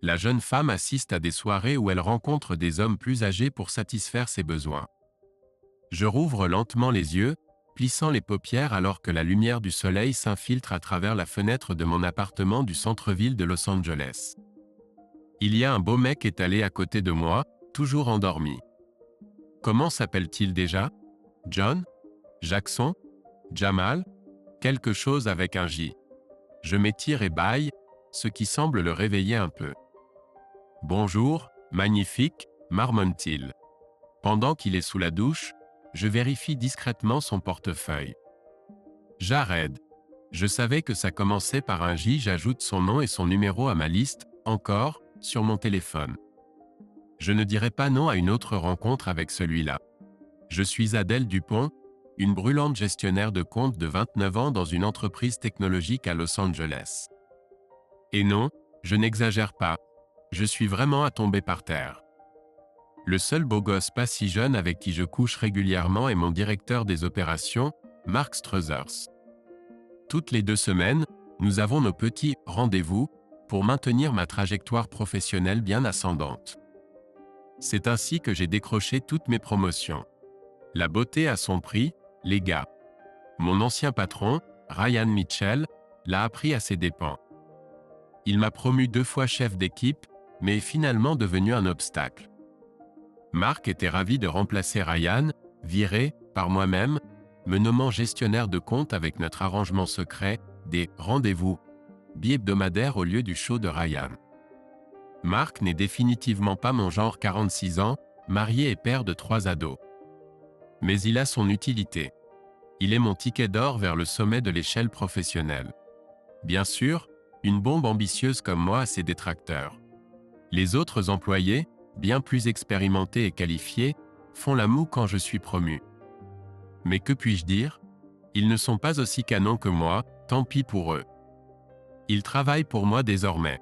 La jeune femme assiste à des soirées où elle rencontre des hommes plus âgés pour satisfaire ses besoins. Je rouvre lentement les yeux, plissant les paupières alors que la lumière du soleil s'infiltre à travers la fenêtre de mon appartement du centre-ville de Los Angeles. Il y a un beau mec étalé à côté de moi, toujours endormi. Comment s'appelle-t-il déjà? John? Jackson? Jamal? Quelque chose avec un J. Je m'étire et bâille, ce qui semble le réveiller un peu. Bonjour, magnifique, marmonne-t-il. Pendant qu'il est sous la douche, je vérifie discrètement son portefeuille. Jared. Je savais que ça commençait par un J, j'ajoute son nom et son numéro à ma liste, encore, sur mon téléphone. Je ne dirai pas non à une autre rencontre avec celui-là. Je suis Adèle Dupont, une brûlante gestionnaire de compte de 29 ans dans une entreprise technologique à Los Angeles. Et non, je n'exagère pas. Je suis vraiment à tomber par terre. Le seul beau gosse pas si jeune avec qui je couche régulièrement est mon directeur des opérations, Mark Struthers. Toutes les 2 semaines, nous avons nos petits « rendez-vous » pour maintenir ma trajectoire professionnelle bien ascendante. C'est ainsi que j'ai décroché toutes mes promotions. La beauté a son prix, les gars. Mon ancien patron, Ryan Mitchell, l'a appris à ses dépens. Il m'a promu 2 fois chef d'équipe, mais est finalement devenu un obstacle. Mark était ravi de remplacer Ryan, viré, par moi-même, me nommant gestionnaire de compte avec notre arrangement secret, des « rendez-vous » bi-hebdomadaires au lieu du show de Ryan. Mark n'est définitivement pas mon genre 46 ans, marié et père de 3 ados. Mais il a son utilité. Il est mon ticket d'or vers le sommet de l'échelle professionnelle. Bien sûr, une bombe ambitieuse comme moi a ses détracteurs. Les autres employés, bien plus expérimentés et qualifiés, font la moue quand je suis promu. Mais que puis-je dire? Ils ne sont pas aussi canons que moi, tant pis pour eux. Ils travaillent pour moi désormais.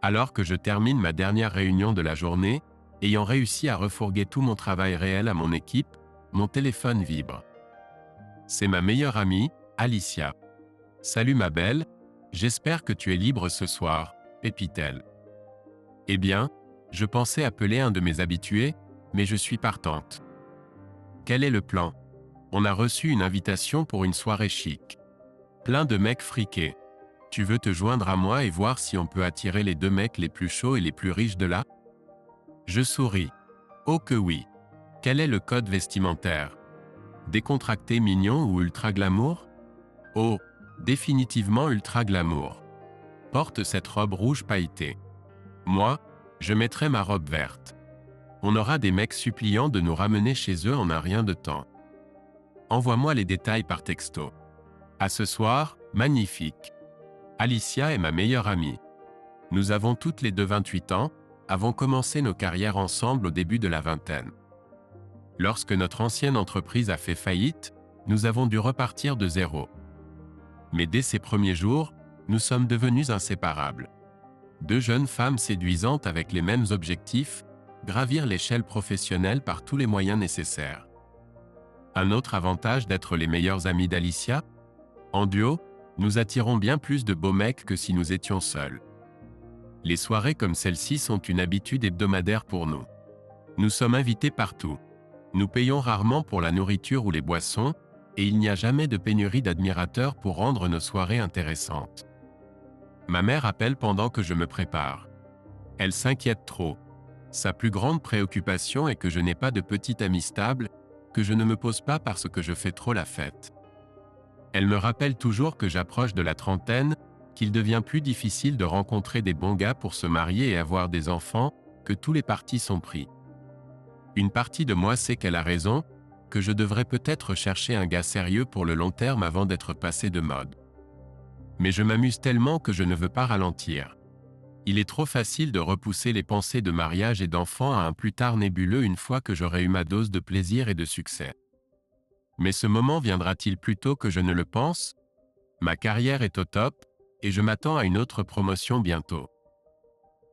Alors que je termine ma dernière réunion de la journée, ayant réussi à refourguer tout mon travail réel à mon équipe, mon téléphone vibre. C'est ma meilleure amie, Alicia. Salut ma belle, j'espère que tu es libre ce soir, pépit-elle. Eh bien, je pensais appeler un de mes habitués, mais je suis partante. Quel est le plan? On a reçu une invitation pour une soirée chic. Plein de mecs friqués. Tu veux te joindre à moi et voir si on peut attirer les 2 mecs les plus chauds et les plus riches de là? Je souris. Oh que oui. Quel est le code vestimentaire? Décontracté mignon ou ultra glamour? Oh, définitivement ultra glamour. Porte cette robe rouge pailletée. Moi, je mettrai ma robe verte. On aura des mecs suppliants de nous ramener chez eux en un rien de temps. Envoie-moi les détails par texto. À ce soir, magnifique. Alicia est ma meilleure amie. Nous avons toutes les 2 28 ans, avons commencé nos carrières ensemble au début de la vingtaine. Lorsque notre ancienne entreprise a fait faillite, nous avons dû repartir de zéro. Mais dès ces premiers jours, nous sommes devenus inséparables. 2 jeunes femmes séduisantes avec les mêmes objectifs, gravir l'échelle professionnelle par tous les moyens nécessaires. Un autre avantage d'être les meilleurs amis d'Alicia? En duo, nous attirons bien plus de beaux mecs que si nous étions seuls. Les soirées comme celle-ci sont une habitude hebdomadaire pour nous. Nous sommes invités partout. Nous payons rarement pour la nourriture ou les boissons, et il n'y a jamais de pénurie d'admirateurs pour rendre nos soirées intéressantes. Ma mère appelle pendant que je me prépare. Elle s'inquiète trop. Sa plus grande préoccupation est que je n'ai pas de petite amie stable, que je ne me pose pas parce que je fais trop la fête. Elle me rappelle toujours que j'approche de la trentaine, qu'il devient plus difficile de rencontrer des bons gars pour se marier et avoir des enfants, que tous les partis sont pris. Une partie de moi sait qu'elle a raison, que je devrais peut-être chercher un gars sérieux pour le long terme avant d'être passé de mode. Mais je m'amuse tellement que je ne veux pas ralentir. Il est trop facile de repousser les pensées de mariage et d'enfants à un plus tard nébuleux une fois que j'aurai eu ma dose de plaisir et de succès. Mais ce moment viendra-t-il plus tôt que je ne le pense? Ma carrière est au top, et je m'attends à une autre promotion bientôt.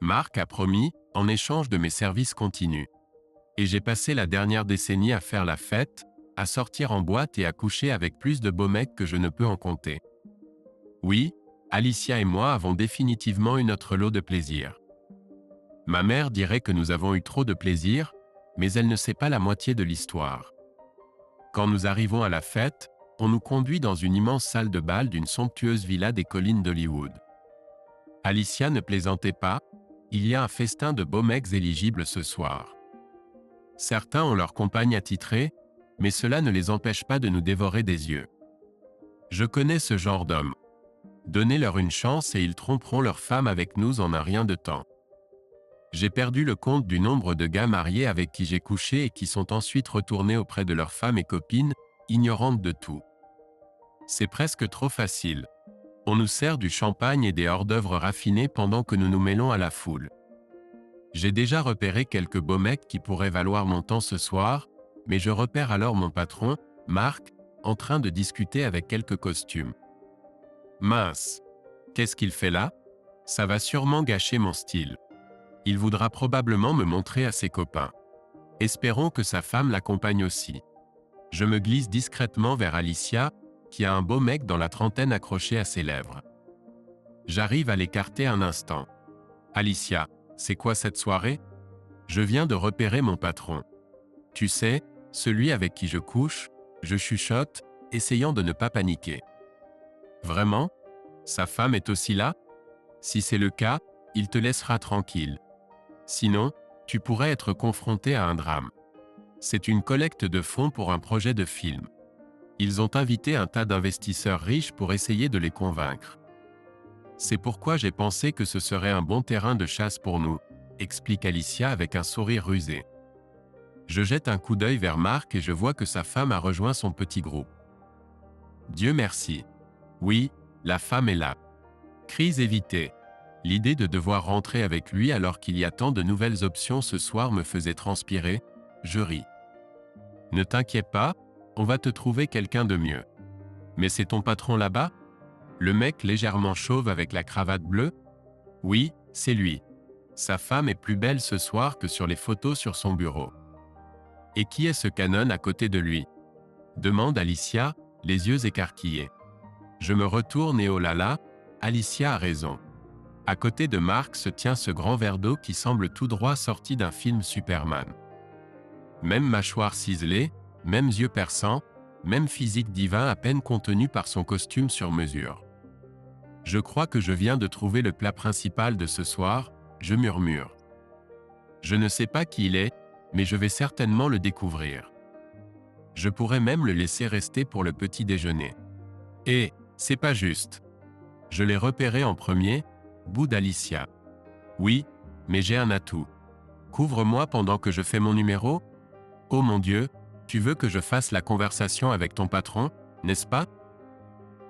Mark a promis, en échange de mes services continus. Et j'ai passé la dernière décennie à faire la fête, à sortir en boîte et à coucher avec plus de beaux mecs que je ne peux en compter. Oui, Alicia et moi avons définitivement eu notre lot de plaisir. Ma mère dirait que nous avons eu trop de plaisir, mais elle ne sait pas la moitié de l'histoire. Quand nous arrivons à la fête, on nous conduit dans une immense salle de bal d'une somptueuse villa des collines d'Hollywood. Alicia ne plaisantait pas, il y a un festin de beaux mecs éligibles ce soir. Certains ont leur compagne attitrée, mais cela ne les empêche pas de nous dévorer des yeux. Je connais ce genre d'hommes. Donnez-leur une chance et ils tromperont leur femme avec nous en un rien de temps. J'ai perdu le compte du nombre de gars mariés avec qui j'ai couché et qui sont ensuite retournés auprès de leurs femmes et copines, ignorantes de tout. C'est presque trop facile. On nous sert du champagne et des hors-d'œuvre raffinés pendant que nous nous mêlons à la foule. J'ai déjà repéré quelques beaux mecs qui pourraient valoir mon temps ce soir, mais je repère alors mon patron, Marc, en train de discuter avec quelques costumes. Mince! Qu'est-ce qu'il fait là? Ça va sûrement gâcher mon style. Il voudra probablement me montrer à ses copains. Espérons que sa femme l'accompagne aussi. Je me glisse discrètement vers Alicia, qui a un beau mec dans la trentaine accroché à ses lèvres. J'arrive à l'écarter un instant. Alicia, c'est quoi cette soirée? Je viens de repérer mon patron. Tu sais, celui avec qui je couche, je chuchote, essayant de ne pas paniquer. Vraiment? Sa femme est aussi là? Si c'est le cas, il te laissera tranquille. Sinon, tu pourrais être confronté à un drame. C'est une collecte de fonds pour un projet de film. Ils ont invité un tas d'investisseurs riches pour essayer de les convaincre. C'est pourquoi j'ai pensé que ce serait un bon terrain de chasse pour nous, explique Alicia avec un sourire rusé. Je jette un coup d'œil vers Marc et je vois que sa femme a rejoint son petit groupe. Dieu merci. Oui, la femme est là. Crise évitée. L'idée de devoir rentrer avec lui alors qu'il y a tant de nouvelles options ce soir me faisait transpirer, je ris. Ne t'inquiète pas, on va te trouver quelqu'un de mieux. Mais c'est ton patron là-bas? Le mec légèrement chauve avec la cravate bleue? Oui, c'est lui. Sa femme est plus belle ce soir que sur les photos sur son bureau. Et qui est ce canon à côté de lui? Demande Alicia, les yeux écarquillés. Je me retourne et oh là là, Alicia a raison. À côté de Marc se tient ce grand verre d'eau qui semble tout droit sorti d'un film Superman. Même mâchoire ciselée, mêmes yeux perçants, même physique divin à peine contenu par son costume sur mesure. Je crois que je viens de trouver le plat principal de ce soir, je murmure. Je ne sais pas qui il est, mais je vais certainement le découvrir. Je pourrais même le laisser rester pour le petit déjeuner. Et, c'est pas juste. Je l'ai repéré en premier, boude Alicia. Oui, mais j'ai un atout. Couvre-moi pendant que je fais mon numéro? Oh mon Dieu, tu veux que je fasse la conversation avec ton patron, n'est-ce pas?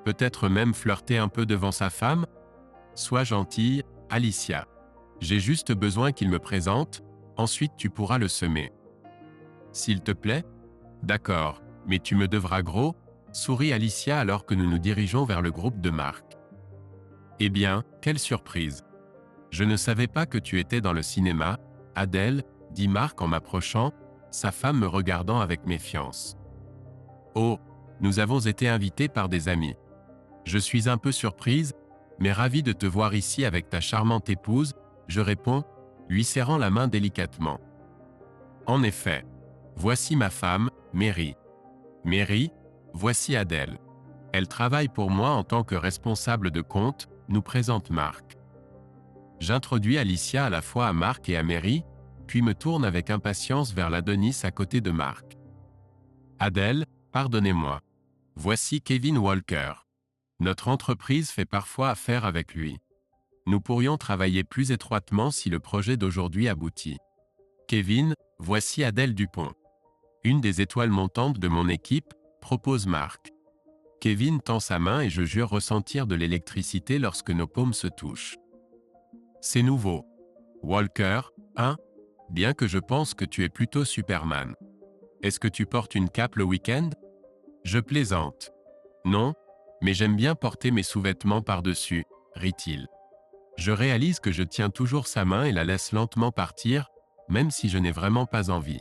Peut-être même flirter un peu devant sa femme? Sois gentille, Alicia. J'ai juste besoin qu'il me présente, ensuite tu pourras le semer. S'il te plaît? D'accord, mais tu me devras gros, sourit Alicia alors que nous nous dirigeons vers le groupe de Marc. Eh bien, quelle surprise! Je ne savais pas que tu étais dans le cinéma, Adèle, dit Marc en m'approchant, sa femme me regardant avec méfiance. Oh, nous avons été invités par des amis. Je suis un peu surprise, mais ravie de te voir ici avec ta charmante épouse, je réponds, lui serrant la main délicatement. En effet, voici ma femme, Mary. Mary, voici Adèle. Elle travaille pour moi en tant que responsable de compte, nous présente Marc. J'introduis Alicia à la fois à Marc et à Mary, puis me tourne avec impatience vers l'Adonis à côté de Marc. Adèle, pardonnez-moi. Voici Kevin Walker. Notre entreprise fait parfois affaire avec lui. Nous pourrions travailler plus étroitement si le projet d'aujourd'hui aboutit. Kevin, voici Adèle Dupont. Une des étoiles montantes de mon équipe, propose Marc. Kevin tend sa main et je jure ressentir de l'électricité lorsque nos paumes se touchent. C'est nouveau. Walker, hein? Bien que je pense que tu es plutôt Superman. Est-ce que tu portes une cape le week-end? Je plaisante. Non, mais j'aime bien porter mes sous-vêtements par-dessus, rit-il. Je réalise que je tiens toujours sa main et la laisse lentement partir, même si je n'ai vraiment pas envie.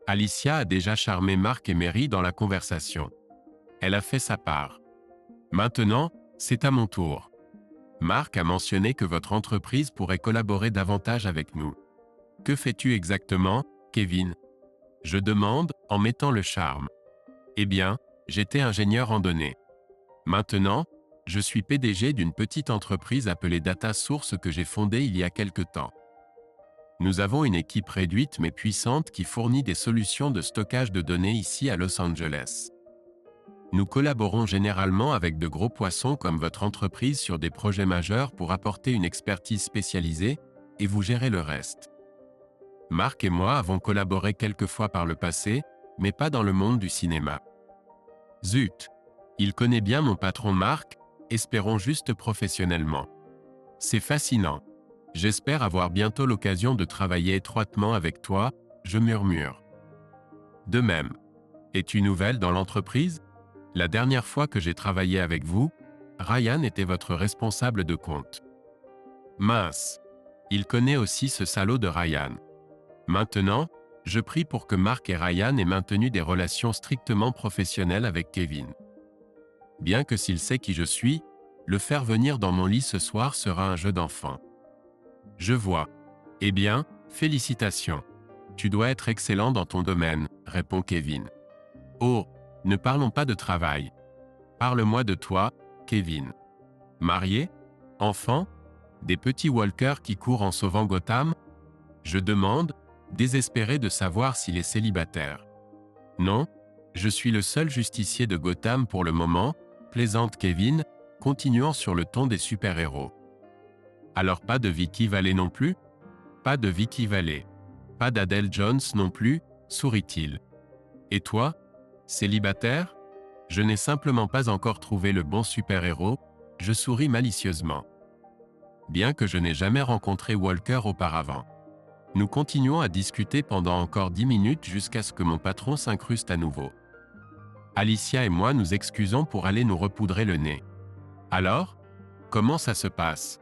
Alicia a déjà charmé Marc et Mary dans la conversation. Elle a fait sa part. Maintenant, c'est à mon tour. Marc a mentionné que votre entreprise pourrait collaborer davantage avec nous. Que fais-tu exactement, Kevin? Je demande, en mettant le charme. Eh bien, j'étais ingénieur en données. Maintenant, je suis PDG d'une petite entreprise appelée Data Source que j'ai fondée il y a quelque temps. Nous avons une équipe réduite mais puissante qui fournit des solutions de stockage de données ici à Los Angeles. Nous collaborons généralement avec de gros poissons comme votre entreprise sur des projets majeurs pour apporter une expertise spécialisée et vous gérez le reste. Marc et moi avons collaboré quelques fois par le passé, mais pas dans le monde du cinéma. Zut! Il connaît bien mon patron Marc, espérons juste professionnellement. C'est fascinant. J'espère avoir bientôt l'occasion de travailler étroitement avec toi, je murmure. De même. Es-tu nouvelle dans l'entreprise? La dernière fois que j'ai travaillé avec vous, Ryan était votre responsable de compte. Mince. Il connaît aussi ce salaud de Ryan. Maintenant, je prie pour que Marc et Ryan aient maintenu des relations strictement professionnelles avec Kevin. Bien que s'il sait qui je suis, le faire venir dans mon lit ce soir sera un jeu d'enfant. Je vois. Eh bien, félicitations. Tu dois être excellent dans ton domaine, répond Kevin. Oh, ne parlons pas de travail. Parle-moi de toi, Kevin. Marié? Enfant? Des petits walkers qui courent en sauvant Gotham? Je demande, désespéré de savoir s'il est célibataire. Non, je suis le seul justicier de Gotham pour le moment, plaisante Kevin, continuant sur le ton des super-héros. Alors pas de Vicky Vale non plus? Pas de Vicky Vale. Pas d'Adele Jones non plus, sourit-il. Et toi? Célibataire? Je n'ai simplement pas encore trouvé le bon super-héros, je souris malicieusement. Bien que je n'ai jamais rencontré Walker auparavant. Nous continuons à discuter pendant encore 10 minutes jusqu'à ce que mon patron s'incruste à nouveau. Alicia et moi nous excusons pour aller nous repoudrer le nez. Alors? Comment ça se passe?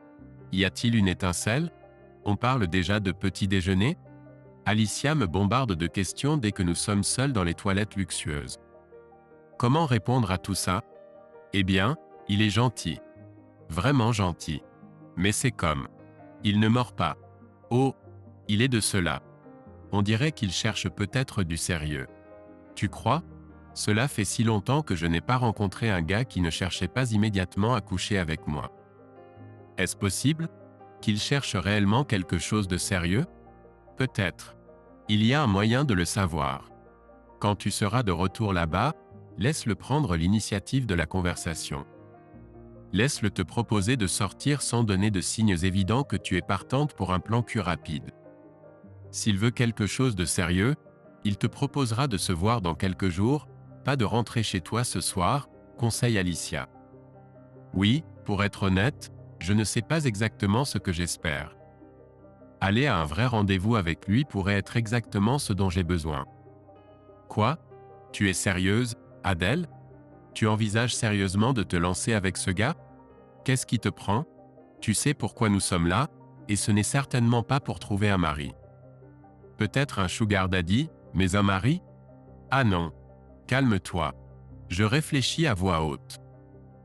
Y a-t-il une étincelle? On parle déjà de petit déjeuner? Alicia me bombarde de questions dès que nous sommes seuls dans les toilettes luxueuses. Comment répondre à tout ça? Eh bien, il est gentil. Vraiment gentil. Mais c'est comme. Il ne mord pas. Oh, il est de cela. On dirait qu'il cherche peut-être du sérieux. Tu crois? Cela fait si longtemps que je n'ai pas rencontré un gars qui ne cherchait pas immédiatement à coucher avec moi. Est-ce possible? Qu'il cherche réellement quelque chose de sérieux? Peut-être. Il y a un moyen de le savoir. Quand tu seras de retour là-bas, laisse-le prendre l'initiative de la conversation. Laisse-le te proposer de sortir sans donner de signes évidents que tu es partante pour un plan cul rapide. S'il veut quelque chose de sérieux, il te proposera de se voir dans quelques jours, pas de rentrer chez toi ce soir, conseille Alicia. Oui, pour être honnête, je ne sais pas exactement ce que j'espère. Aller à un vrai rendez-vous avec lui pourrait être exactement ce dont j'ai besoin. Quoi? Tu es sérieuse, Adèle? Tu envisages sérieusement de te lancer avec ce gars? Qu'est-ce qui te prend? Tu sais pourquoi nous sommes là, et ce n'est certainement pas pour trouver un mari. Peut-être un sugar daddy, mais un mari? Ah non. Calme-toi. Je réfléchis à voix haute.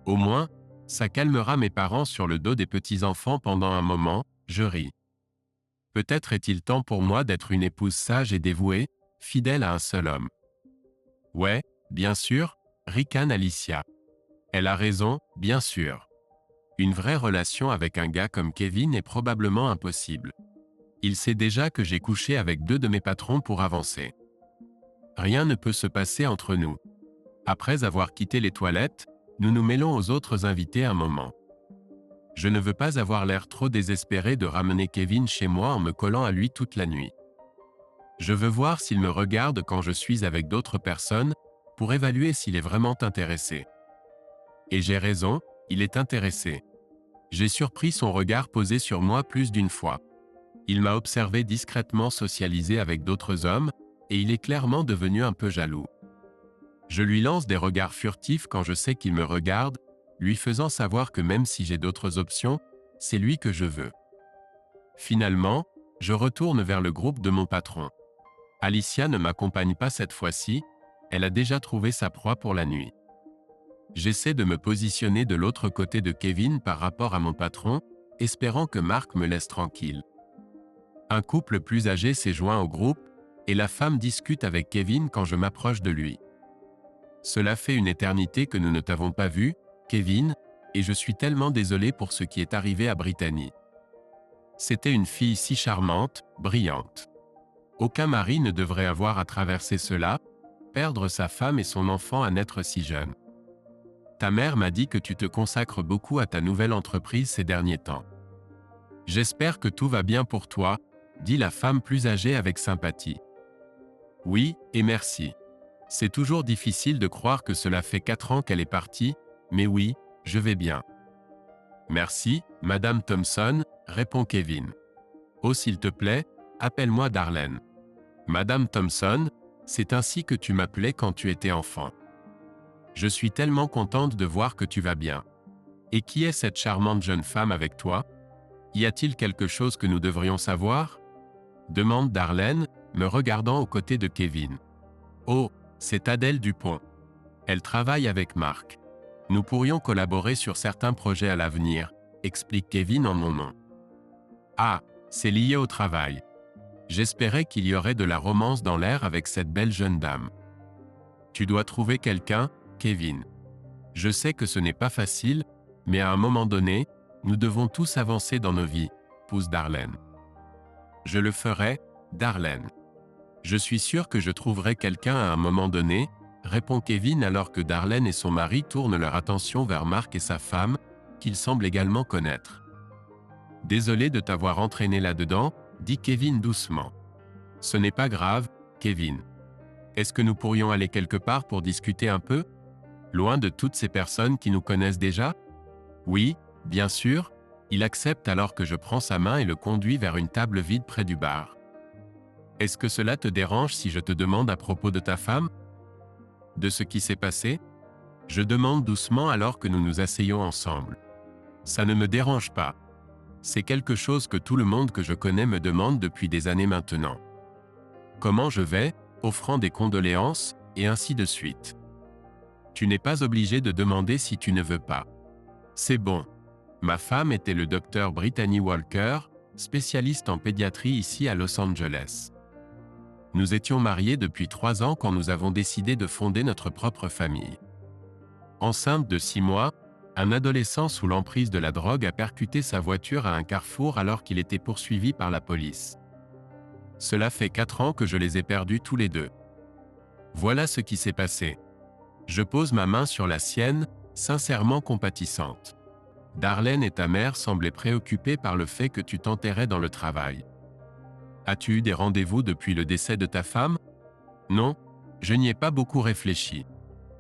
Au moins, ça calmera mes parents sur le dos des petits-enfants pendant un moment, je ris. Peut-être est-il temps pour moi d'être une épouse sage et dévouée, fidèle à un seul homme. Ouais, bien sûr, ricane Alicia. Elle a raison, bien sûr. Une vraie relation avec un gars comme Kevin est probablement impossible. Il sait déjà que j'ai couché avec 2 de mes patrons pour avancer. Rien ne peut se passer entre nous. Après avoir quitté les toilettes, nous nous mêlons aux autres invités un moment. Je ne veux pas avoir l'air trop désespéré de ramener Kevin chez moi en me collant à lui toute la nuit. Je veux voir s'il me regarde quand je suis avec d'autres personnes, pour évaluer s'il est vraiment intéressé. Et j'ai raison, il est intéressé. J'ai surpris son regard posé sur moi plus d'une fois. Il m'a observé discrètement socialiser avec d'autres hommes, et il est clairement devenu un peu jaloux. Je lui lance des regards furtifs quand je sais qu'il me regarde, lui faisant savoir que même si j'ai d'autres options, c'est lui que je veux. Finalement, je retourne vers le groupe de mon patron. Alicia ne m'accompagne pas cette fois-ci, elle a déjà trouvé sa proie pour la nuit. J'essaie de me positionner de l'autre côté de Kevin par rapport à mon patron, espérant que Mark me laisse tranquille. Un couple plus âgé s'est joint au groupe, et la femme discute avec Kevin quand je m'approche de lui. Cela fait une éternité que nous ne t'avons pas vu, Kevin, et je suis tellement désolé pour ce qui est arrivé à Brittany. C'était une fille si charmante, brillante. Aucun mari ne devrait avoir à traverser cela, perdre sa femme et son enfant à naître si jeune. Ta mère m'a dit que tu te consacres beaucoup à ta nouvelle entreprise ces derniers temps. J'espère que tout va bien pour toi, dit la femme plus âgée avec sympathie. Oui, et merci. C'est toujours difficile de croire que cela fait 4 ans qu'elle est partie, mais oui, je vais bien. Merci, Madame Thompson, répond Kevin. Oh s'il te plaît, appelle-moi Darlene. Madame Thompson, c'est ainsi que tu m'appelais quand tu étais enfant. Je suis tellement contente de voir que tu vas bien. Et qui est cette charmante jeune femme avec toi? Y a-t-il quelque chose que nous devrions savoir? Demande Darlene, me regardant aux côtés de Kevin. Oh, c'est Adèle Dupont. Elle travaille avec Mark. Nous pourrions collaborer sur certains projets à l'avenir, explique Kevin en mon nom. Ah, c'est lié au travail. J'espérais qu'il y aurait de la romance dans l'air avec cette belle jeune dame. Tu dois trouver quelqu'un, Kevin. Je sais que ce n'est pas facile, mais à un moment donné, nous devons tous avancer dans nos vies, pousse Darlene. Je le ferai, Darlene. Je suis sûr que je trouverai quelqu'un à un moment donné, répond Kevin alors que Darlene et son mari tournent leur attention vers Mark et sa femme, qu'ils semblent également connaître. Désolé de t'avoir entraîné là-dedans, dit Kevin doucement. Ce n'est pas grave, Kevin. Est-ce que nous pourrions aller quelque part pour discuter un peu? Loin de toutes ces personnes qui nous connaissent déjà? Oui, bien sûr. Il accepte alors que je prends sa main et le conduis vers une table vide près du bar. Est-ce que cela te dérange si je te demande à propos de ta femme? De ce qui s'est passé? Je demande doucement alors que nous nous asseyons ensemble. Ça ne me dérange pas. C'est quelque chose que tout le monde que je connais me demande depuis des années maintenant. Comment je vais, offrant des condoléances, et ainsi de suite. Tu n'es pas obligé de demander si tu ne veux pas. C'est bon. Ma femme était le docteur Brittany Walker, spécialiste en pédiatrie ici à Los Angeles. Nous étions mariés depuis 3 ans quand nous avons décidé de fonder notre propre famille. Enceinte de 6 mois, un adolescent sous l'emprise de la drogue a percuté sa voiture à un carrefour alors qu'il était poursuivi par la police. Cela fait 4 ans que je les ai perdus tous les deux. Voilà ce qui s'est passé. Je pose ma main sur la sienne, sincèrement compatissante. Darlene et ta mère semblaient préoccupées par le fait que tu t'enterrais dans le travail. As-tu eu des rendez-vous depuis le décès de ta femme? Non, je n'y ai pas beaucoup réfléchi.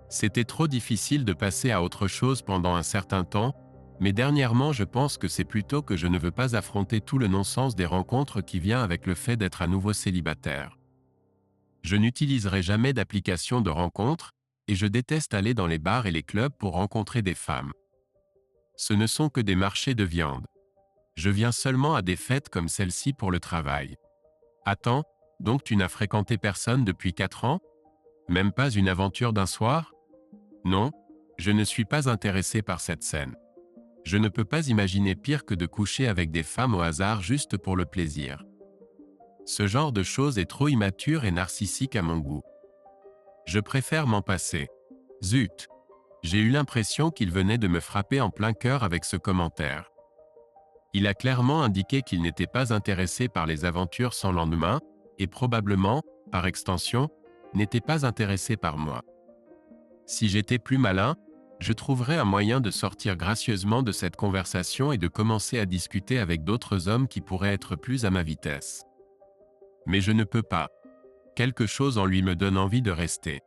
C'était trop difficile de passer à autre chose pendant un certain temps, mais dernièrement je pense que c'est plutôt que je ne veux pas affronter tout le non-sens des rencontres qui vient avec le fait d'être à nouveau célibataire. Je n'utiliserai jamais d'application de rencontre, et je déteste aller dans les bars et les clubs pour rencontrer des femmes. Ce ne sont que des marchés de viande. Je viens seulement à des fêtes comme celle-ci pour le travail. Attends, donc tu n'as fréquenté personne depuis 4 ans? Même pas une aventure d'un soir? Non, je ne suis pas intéressé par cette scène. Je ne peux pas imaginer pire que de coucher avec des femmes au hasard juste pour le plaisir. Ce genre de choses est trop immature et narcissique à mon goût. Je préfère m'en passer. Zut! J'ai eu l'impression qu'il venait de me frapper en plein cœur avec ce commentaire. Il a clairement indiqué qu'il n'était pas intéressé par les aventures sans lendemain, et probablement, par extension, n'était pas intéressé par moi. Si j'étais plus malin, je trouverais un moyen de sortir gracieusement de cette conversation et de commencer à discuter avec d'autres hommes qui pourraient être plus à ma vitesse. Mais je ne peux pas. Quelque chose en lui me donne envie de rester.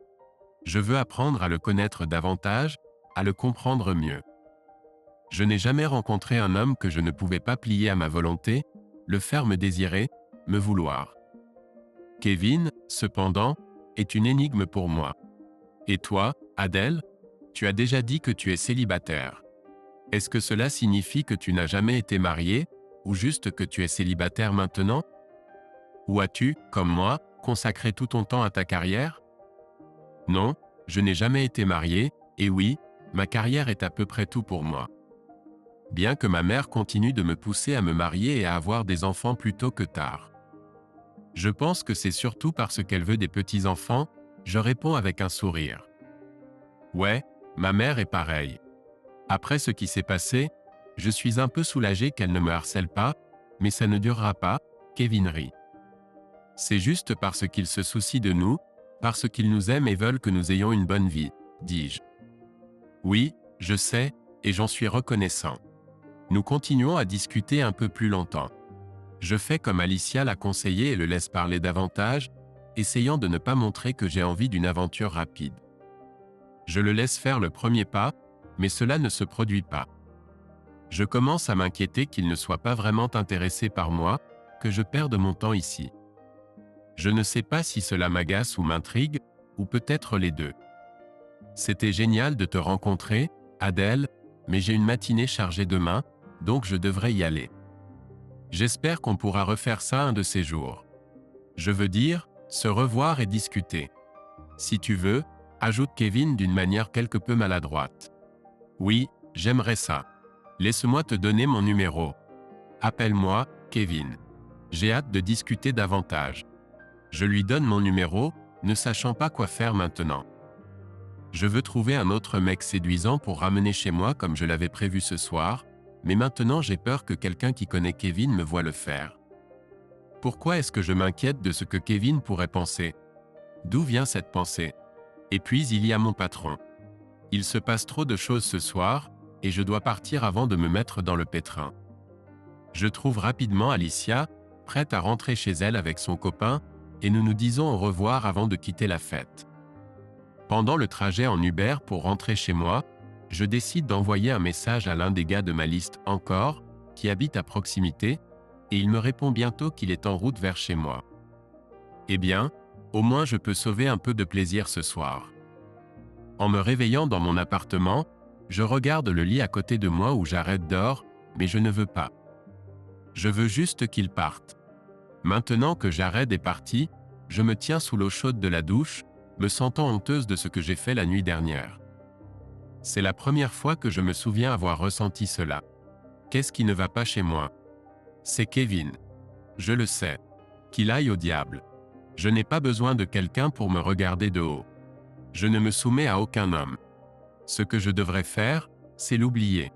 Je veux apprendre à le connaître davantage, à le comprendre mieux. Je n'ai jamais rencontré un homme que je ne pouvais pas plier à ma volonté, le faire me désirer, me vouloir. Kevin, cependant, est une énigme pour moi. Et toi, Adèle, tu as déjà dit que tu es célibataire. Est-ce que cela signifie que tu n'as jamais été mariée, ou juste que tu es célibataire maintenant? Ou as-tu, comme moi, consacré tout ton temps à ta carrière? Non, je n'ai jamais été mariée, et oui, Ma carrière est à peu près tout pour moi. Bien que ma mère continue de me pousser à me marier et à avoir des enfants plus tôt que tard. Je pense que c'est surtout parce qu'elle veut des petits-enfants, je réponds avec un sourire. Ouais, ma mère est pareille. Après ce qui s'est passé, je suis un peu soulagé qu'elle ne me harcèle pas, mais ça ne durera pas, Kevin rit. C'est juste parce qu'ils se soucient de nous, parce qu'ils nous aiment et veulent que nous ayons une bonne vie, dis-je. Oui, je sais, et j'en suis reconnaissant. Nous continuons à discuter un peu plus longtemps. Je fais comme Alicia l'a conseillé et le laisse parler davantage, essayant de ne pas montrer que j'ai envie d'une aventure rapide. Je le laisse faire le premier pas, mais cela ne se produit pas. Je commence à m'inquiéter qu'il ne soit pas vraiment intéressé par moi, que je perde mon temps ici. Je ne sais pas si cela m'agace ou m'intrigue, ou peut-être les deux. C'était génial de te rencontrer, Adèle, mais j'ai une matinée chargée demain, donc je devrais y aller. J'espère qu'on pourra refaire ça un de ces jours. Je veux dire, se revoir et discuter. Si tu veux, ajoute Kevin d'une manière quelque peu maladroite. Oui, j'aimerais ça. Laisse-moi te donner mon numéro. Appelle-moi, Kevin. J'ai hâte de discuter davantage. Je lui donne mon numéro, ne sachant pas quoi faire maintenant. Je veux trouver un autre mec séduisant pour ramener chez moi comme je l'avais prévu ce soir, mais maintenant j'ai peur que quelqu'un qui connaît Kevin me voie le faire. Pourquoi est-ce que je m'inquiète de ce que Kevin pourrait penser? D'où vient cette pensée? Et puis il y a mon patron. Il se passe trop de choses ce soir, et je dois partir avant de me mettre dans le pétrin. Je trouve rapidement Alicia, prête à rentrer chez elle avec son copain, et nous nous disons au revoir avant de quitter la fête. Pendant le trajet en Uber pour rentrer chez moi, je décide d'envoyer un message à l'un des gars de ma liste encore, qui habite à proximité, et il me répond bientôt qu'il est en route vers chez moi. Eh bien, au moins je peux sauver un peu de plaisir ce soir. En me réveillant dans mon appartement, je regarde le lit à côté de moi où Jared dort, mais je ne veux pas. Je veux juste qu'il parte. Maintenant que Jared est parti, je me tiens sous l'eau chaude de la douche, me sentant honteuse de ce que j'ai fait la nuit dernière. C'est la première fois que je me souviens avoir ressenti cela. Qu'est-ce qui ne va pas chez moi? C'est Kevin. Je le sais. Qu'il aille au diable. Je n'ai pas besoin de quelqu'un pour me regarder de haut. Je ne me soumets à aucun homme. Ce que je devrais faire, c'est l'oublier.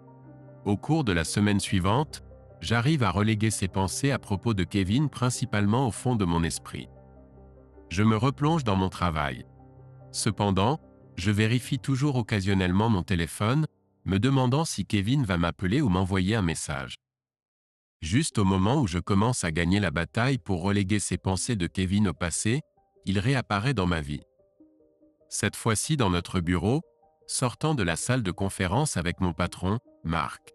Au cours de la semaine suivante, j'arrive à reléguer ces pensées à propos de Kevin principalement au fond de mon esprit. Je me replonge dans mon travail. Cependant, je vérifie toujours occasionnellement mon téléphone, me demandant si Kevin va m'appeler ou m'envoyer un message. Juste au moment où je commence à gagner la bataille pour reléguer ces pensées de Kevin au passé, il réapparaît dans ma vie. Cette fois-ci dans notre bureau, sortant de la salle de conférence avec mon patron, Marc.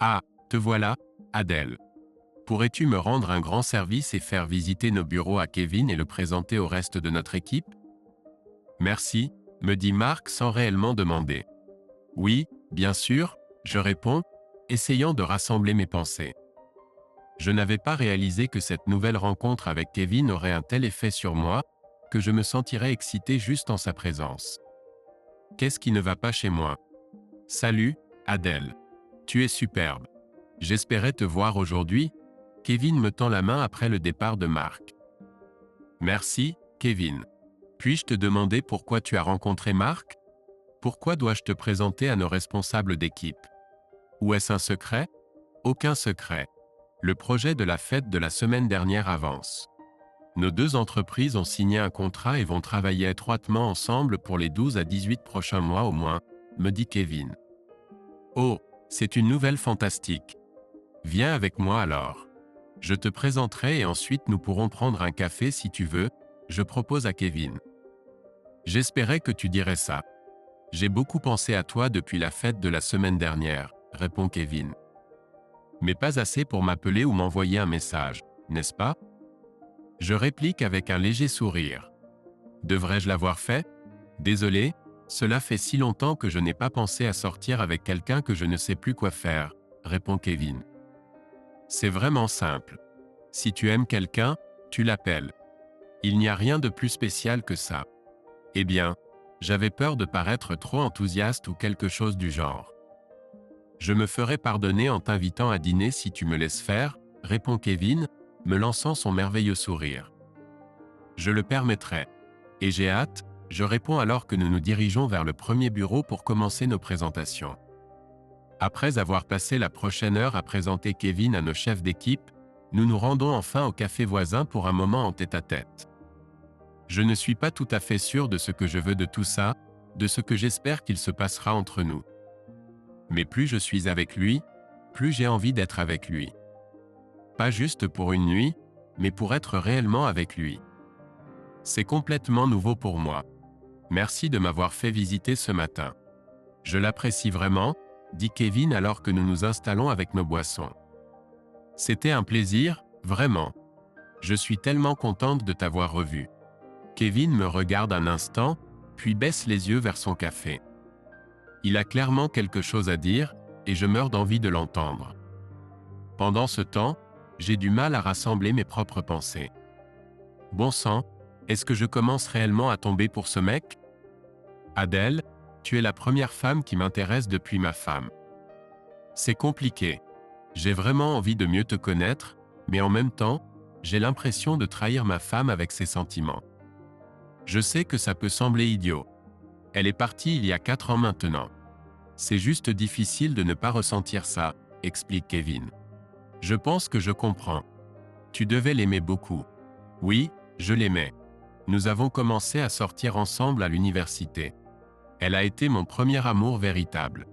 Ah, te voilà, Adèle. Pourrais-tu me rendre un grand service et faire visiter nos bureaux à Kevin et le présenter au reste de notre équipe? Merci, me dit Marc sans réellement demander. Oui, bien sûr, je réponds, essayant de rassembler mes pensées. Je n'avais pas réalisé que cette nouvelle rencontre avec Kevin aurait un tel effet sur moi, que je me sentirais excité juste en sa présence. Qu'est-ce qui ne va pas chez moi? Salut, Adèle. Tu es superbe. J'espérais te voir aujourd'hui. Kevin me tend la main après le départ de Marc. Merci, Kevin. Puis-je te demander pourquoi tu as rencontré Marc? Pourquoi dois-je te présenter à nos responsables d'équipe? Ou est-ce un secret? Aucun secret. Le projet de la fête de la semaine dernière avance. Nos deux entreprises ont signé un contrat et vont travailler étroitement ensemble pour les 12 à 18 prochains mois au moins, me dit Kevin. Oh, c'est une nouvelle fantastique. Viens avec moi alors. Je te présenterai et ensuite nous pourrons prendre un café si tu veux, je propose à Kevin. J'espérais que tu dirais ça. J'ai beaucoup pensé à toi depuis la fête de la semaine dernière, répond Kevin. Mais pas assez pour m'appeler ou m'envoyer un message, n'est-ce pas? Je réplique avec un léger sourire. Devrais-je l'avoir fait? Désolé, cela fait si longtemps que je n'ai pas pensé à sortir avec quelqu'un que je ne sais plus quoi faire, répond Kevin. C'est vraiment simple. Si tu aimes quelqu'un, tu l'appelles. Il n'y a rien de plus spécial que ça. Eh bien, J'avais peur de paraître trop enthousiaste ou quelque chose du genre. Je me ferai pardonner en t'invitant à dîner si tu me laisses faire, répond Kevin, me lançant son merveilleux sourire. Je le permettrai. Et j'ai hâte, je réponds alors que nous nous dirigeons vers le premier bureau pour commencer nos présentations. Après avoir passé la prochaine heure à présenter Kevin à nos chefs d'équipe, nous nous rendons enfin au café voisin pour un moment en tête-à-tête. Je ne suis pas tout à fait sûr de ce que je veux de tout ça, de ce que j'espère qu'il se passera entre nous. Mais plus je suis avec lui, plus j'ai envie d'être avec lui. Pas juste pour une nuit, mais pour être réellement avec lui. C'est complètement nouveau pour moi. Merci de m'avoir fait visiter ce matin. Je l'apprécie vraiment, dit Kevin alors que nous nous installons avec nos boissons. C'était un plaisir, vraiment. Je suis tellement contente de t'avoir revu. Kevin me regarde un instant, puis baisse les yeux vers son café. Il a clairement quelque chose à dire, et je meurs d'envie de l'entendre. Pendant ce temps, j'ai du mal à rassembler mes propres pensées. Bon sang, est-ce que je commence réellement à tomber pour ce mec? Adèle, tu es la première femme qui m'intéresse depuis ma femme. C'est compliqué. J'ai vraiment envie de mieux te connaître, mais en même temps, j'ai l'impression de trahir ma femme avec ses sentiments. Je sais que ça peut sembler idiot. Elle est partie il y a 4 ans maintenant. C'est juste difficile de ne pas ressentir ça, explique Kevin. Je pense que je comprends. Tu devais l'aimer beaucoup. Oui, je l'aimais. Nous avons commencé à sortir ensemble à l'université. Elle a été mon premier amour véritable.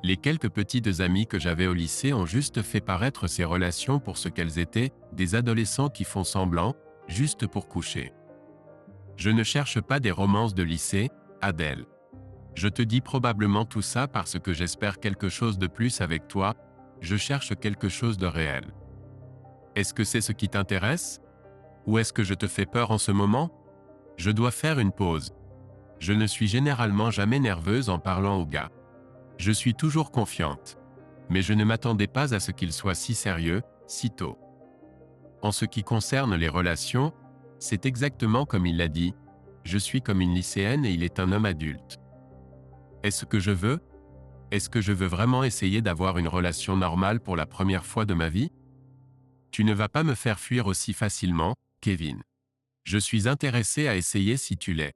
Les quelques petites amies que j'avais au lycée ont juste fait paraître ces relations pour ce qu'elles étaient, des adolescents qui font semblant, juste pour coucher. Je ne cherche pas des romances de lycée, Adèle. Je te dis probablement tout ça parce que j'espère quelque chose de plus avec toi, je cherche quelque chose de réel. Est-ce que c'est ce qui t'intéresse? Ou est-ce que je te fais peur en ce moment? Je dois faire une pause. Je ne suis généralement jamais nerveuse en parlant aux gars. Je suis toujours confiante. Mais je ne m'attendais pas à ce qu'il soit si sérieux, si tôt. En ce qui concerne les relations, c'est exactement comme il l'a dit, je suis comme une lycéenne et il est un homme adulte. Est-ce que je veux? Est-ce que je veux vraiment essayer d'avoir une relation normale pour la première fois de ma vie? Tu ne vas pas me faire fuir aussi facilement, Kevin. Je suis intéressé à essayer si tu l'es.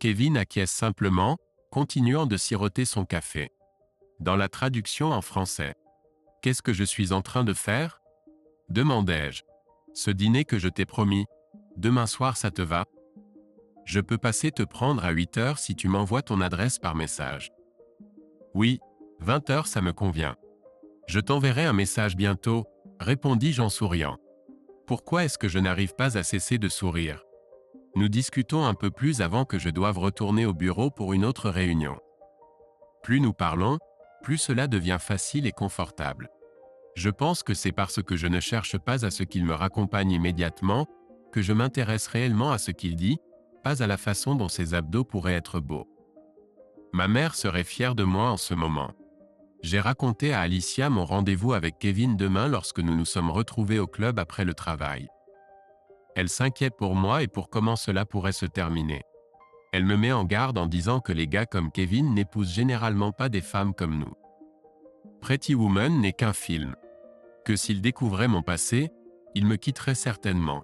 Kevin acquiesce simplement, continuant de siroter son café. Dans la traduction en français. Qu'est-ce que je suis en train de faire? Demandai-je. Ce dîner que je t'ai promis. Demain soir ça te va? Je peux passer te prendre à 8 heures si tu m'envoies ton adresse par message. Oui, 20 heures ça me convient. Je t'enverrai un message bientôt, répondis-je en souriant. Pourquoi est-ce que je n'arrive pas à cesser de sourire? Nous discutons un peu plus avant que je doive retourner au bureau pour une autre réunion. Plus nous parlons, plus cela devient facile et confortable. Je pense que c'est parce que je ne cherche pas à ce qu'il me raccompagne immédiatement, que je m'intéresse réellement à ce qu'il dit, pas à la façon dont ses abdos pourraient être beaux. Ma mère serait fière de moi en ce moment. J'ai raconté à Alicia mon rendez-vous avec Kevin demain lorsque nous nous sommes retrouvés au club après le travail. Elle s'inquiète pour moi et pour comment cela pourrait se terminer. Elle me met en garde en disant que les gars comme Kevin n'épousent généralement pas des femmes comme nous. Pretty Woman n'est qu'un film. Que s'il découvrait mon passé, il me quitterait certainement.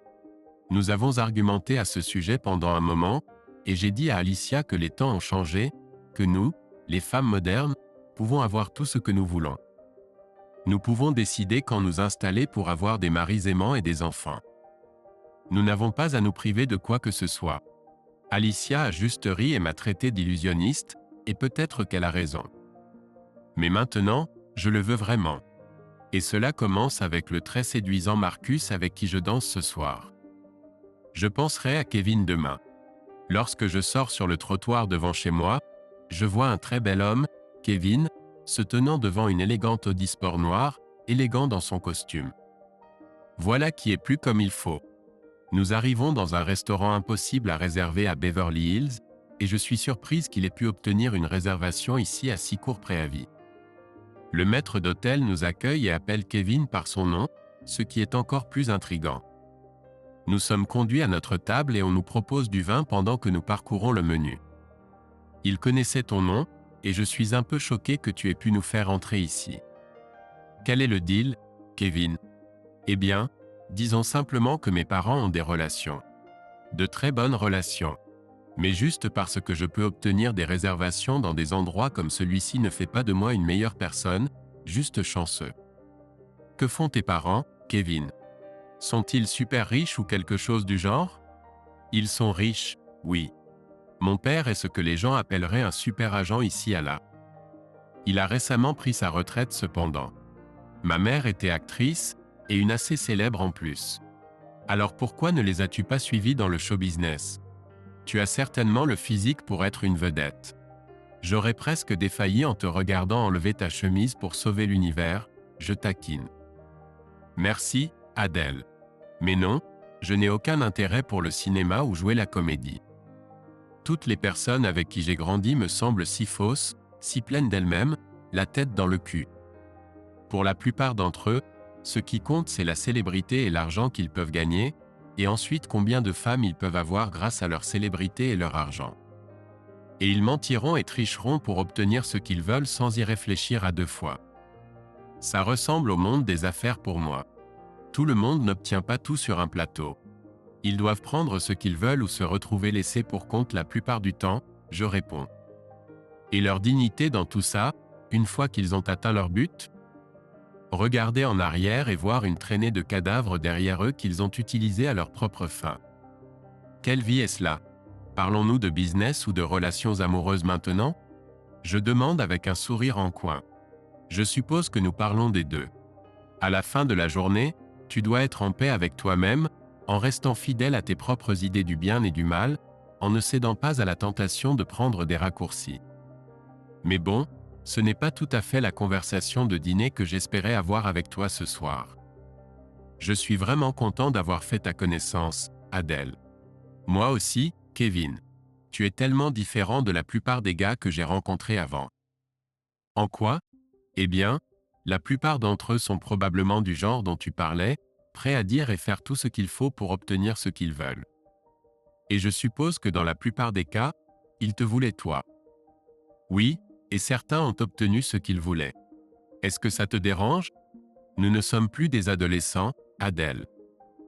Nous avons argumenté à ce sujet pendant un moment, et j'ai dit à Alicia que les temps ont changé, que nous, les femmes modernes, pouvons avoir tout ce que nous voulons. Nous pouvons décider quand nous installer pour avoir des maris aimants et des enfants. Nous n'avons pas à nous priver de quoi que ce soit. Alicia a juste ri et m'a traité d'illusionniste, et peut-être qu'elle a raison. Mais maintenant, je le veux vraiment. Et cela commence avec le très séduisant Marcus avec qui je danse ce soir. Je penserai à Kevin demain. Lorsque je sors sur le trottoir devant chez moi, je vois un très bel homme, Kevin, se tenant devant une élégante Audi Sport noire, élégant dans son costume. Voilà qui est plus comme il faut. Nous arrivons dans un restaurant impossible à réserver à Beverly Hills, et je suis surprise qu'il ait pu obtenir une réservation ici à si court préavis. Le maître d'hôtel nous accueille et appelle Kevin par son nom, ce qui est encore plus intrigant. Nous sommes conduits à notre table et on nous propose du vin pendant que nous parcourons le menu. Il connaissait ton nom, et je suis un peu choqué que tu aies pu nous faire entrer ici. Quel est le deal, Kevin? Eh bien, disons simplement que mes parents ont des relations. De très bonnes relations. Mais juste parce que je peux obtenir des réservations dans des endroits comme celui-ci ne fait pas de moi une meilleure personne, juste chanceux. Que font tes parents, Kevin? Sont-ils super riches ou quelque chose du genre? Ils sont riches, oui. Mon père est ce que les gens appelleraient un super agent ici à là. Il a récemment pris sa retraite cependant. Ma mère était actrice, et une assez célèbre en plus. Alors pourquoi ne les as-tu pas suivis dans le show business? Tu as certainement le physique pour être une vedette. J'aurais presque défailli en te regardant enlever ta chemise pour sauver l'univers, je taquine. Merci, Adèle. Mais non, je n'ai aucun intérêt pour le cinéma ou jouer la comédie. Toutes les personnes avec qui j'ai grandi me semblent si fausses, si pleines d'elles-mêmes, la tête dans le cul. Pour la plupart d'entre eux, ce qui compte c'est la célébrité et l'argent qu'ils peuvent gagner, et ensuite combien de femmes ils peuvent avoir grâce à leur célébrité et leur argent. Et ils mentiront et tricheront pour obtenir ce qu'ils veulent sans y réfléchir à deux fois. Ça ressemble au monde des affaires pour moi. Tout le monde n'obtient pas tout sur un plateau. Ils doivent prendre ce qu'ils veulent ou se retrouver laissés pour compte la plupart du temps, je réponds. Et leur dignité dans tout ça, une fois qu'ils ont atteint leur but? Regarder en arrière et voir une traînée de cadavres derrière eux qu'ils ont utilisés à leur propre fin. Quelle vie est-ce là? Parlons-nous de business ou de relations amoureuses maintenant? Je demande avec un sourire en coin. Je suppose que nous parlons des deux. À la fin de la journée, tu dois être en paix avec toi-même, en restant fidèle à tes propres idées du bien et du mal, en ne cédant pas à la tentation de prendre des raccourcis. Mais bon, ce n'est pas tout à fait la conversation de dîner que j'espérais avoir avec toi ce soir. Je suis vraiment content d'avoir fait ta connaissance, Adèle. Moi aussi, Kevin. Tu es tellement différent de la plupart des gars que j'ai rencontrés avant. En quoi? Eh bien, la plupart d'entre eux sont probablement du genre dont tu parlais, prêts à dire et faire tout ce qu'il faut pour obtenir ce qu'ils veulent. Et je suppose que dans la plupart des cas, ils te voulaient toi. Oui, et certains ont obtenu ce qu'ils voulaient. Est-ce que ça te dérange? Nous ne sommes plus des adolescents, Adèle.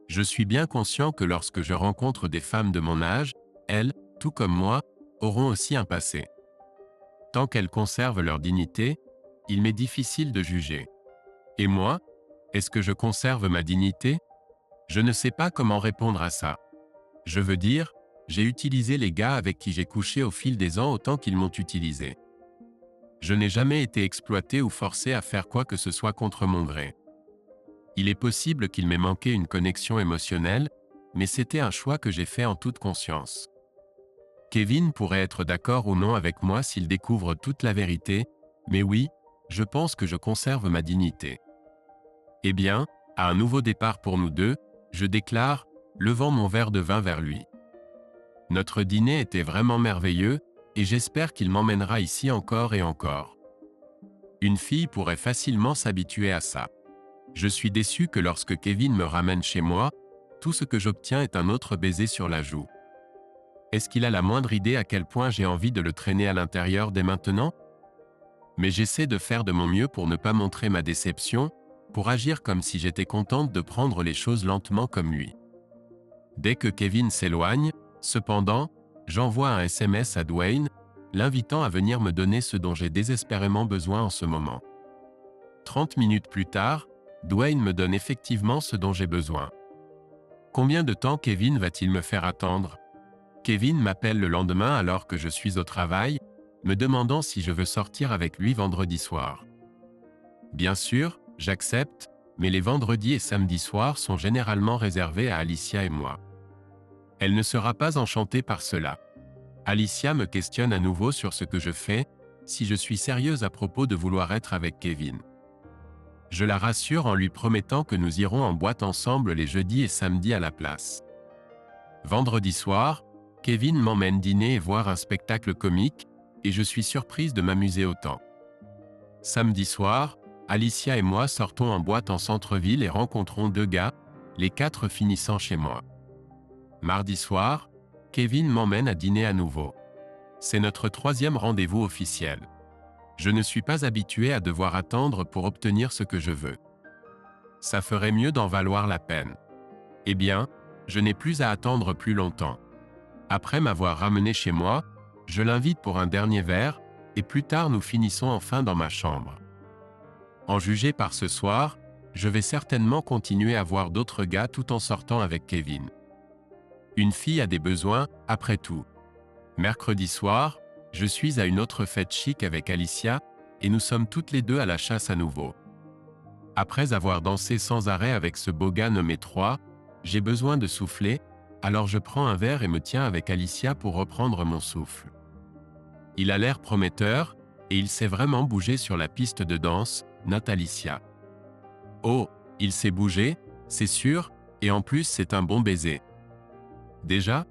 Je suis bien conscient que lorsque je rencontre des femmes de mon âge, elles, tout comme moi, auront aussi un passé. Tant qu'elles conservent leur dignité, il m'est difficile de juger. Et moi, est-ce que je conserve ma dignité? Je ne sais pas comment répondre à ça. Je veux dire, j'ai utilisé les gars avec qui j'ai couché au fil des ans autant qu'ils m'ont utilisé. Je n'ai jamais été exploité ou forcé à faire quoi que ce soit contre mon gré. Il est possible qu'il m'ait manqué une connexion émotionnelle, mais c'était un choix que j'ai fait en toute conscience. Kevin pourrait être d'accord ou non avec moi s'il découvre toute la vérité, mais oui, je pense que je conserve ma dignité. Eh bien, à un nouveau départ pour nous deux, je déclare, levant mon verre de vin vers lui. Notre dîner était vraiment merveilleux, et j'espère qu'il m'emmènera ici encore et encore. Une fille pourrait facilement s'habituer à ça. Je suis déçu que lorsque Kevin me ramène chez moi, tout ce que j'obtiens est un autre baiser sur la joue. Est-ce qu'il a la moindre idée à quel point j'ai envie de le traîner à l'intérieur dès maintenant? Mais j'essaie de faire de mon mieux pour ne pas montrer ma déception, pour agir comme si j'étais contente de prendre les choses lentement comme lui. Dès que Kevin s'éloigne, cependant, j'envoie un SMS à Dwayne, l'invitant à venir me donner ce dont j'ai désespérément besoin en ce moment. 30 minutes plus tard, Dwayne me donne effectivement ce dont j'ai besoin. Combien de temps Kevin va-t-il me faire attendre? Kevin m'appelle le lendemain alors que je suis au travail, me demandant si je veux sortir avec lui vendredi soir. Bien sûr, j'accepte, mais les vendredis et samedis soirs sont généralement réservés à Alicia et moi. Elle ne sera pas enchantée par cela. Alicia me questionne à nouveau sur ce que je fais, si je suis sérieuse à propos de vouloir être avec Kevin. Je la rassure en lui promettant que nous irons en boîte ensemble les jeudis et samedis à la place. Vendredi soir, Kevin m'emmène dîner et voir un spectacle comique, et je suis surprise de m'amuser autant. Samedi soir, Alicia et moi sortons en boîte en centre-ville et rencontrons deux gars, les quatre finissant chez moi. Mardi soir, Kevin m'emmène à dîner à nouveau. C'est notre troisième rendez-vous officiel. Je ne suis pas habitué à devoir attendre pour obtenir ce que je veux. Ça ferait mieux d'en valoir la peine. Eh bien, je n'ai plus à attendre plus longtemps. Après m'avoir ramené chez moi, je l'invite pour un dernier verre, et plus tard nous finissons enfin dans ma chambre. En juger par ce soir, je vais certainement continuer à voir d'autres gars tout en sortant avec Kevin. Une fille a des besoins, après tout. Mercredi soir, je suis à une autre fête chic avec Alicia, et nous sommes toutes les deux à la chasse à nouveau. Après avoir dansé sans arrêt avec ce beau gars nommé 3, j'ai besoin de souffler, alors je prends un verre et me tiens avec Alicia pour reprendre mon souffle. Il a l'air prometteur, et il sait vraiment bouger sur la piste de danse, note Alicia. Oh, il sait bouger, c'est sûr, et en plus c'est un bon baiser. Déjà,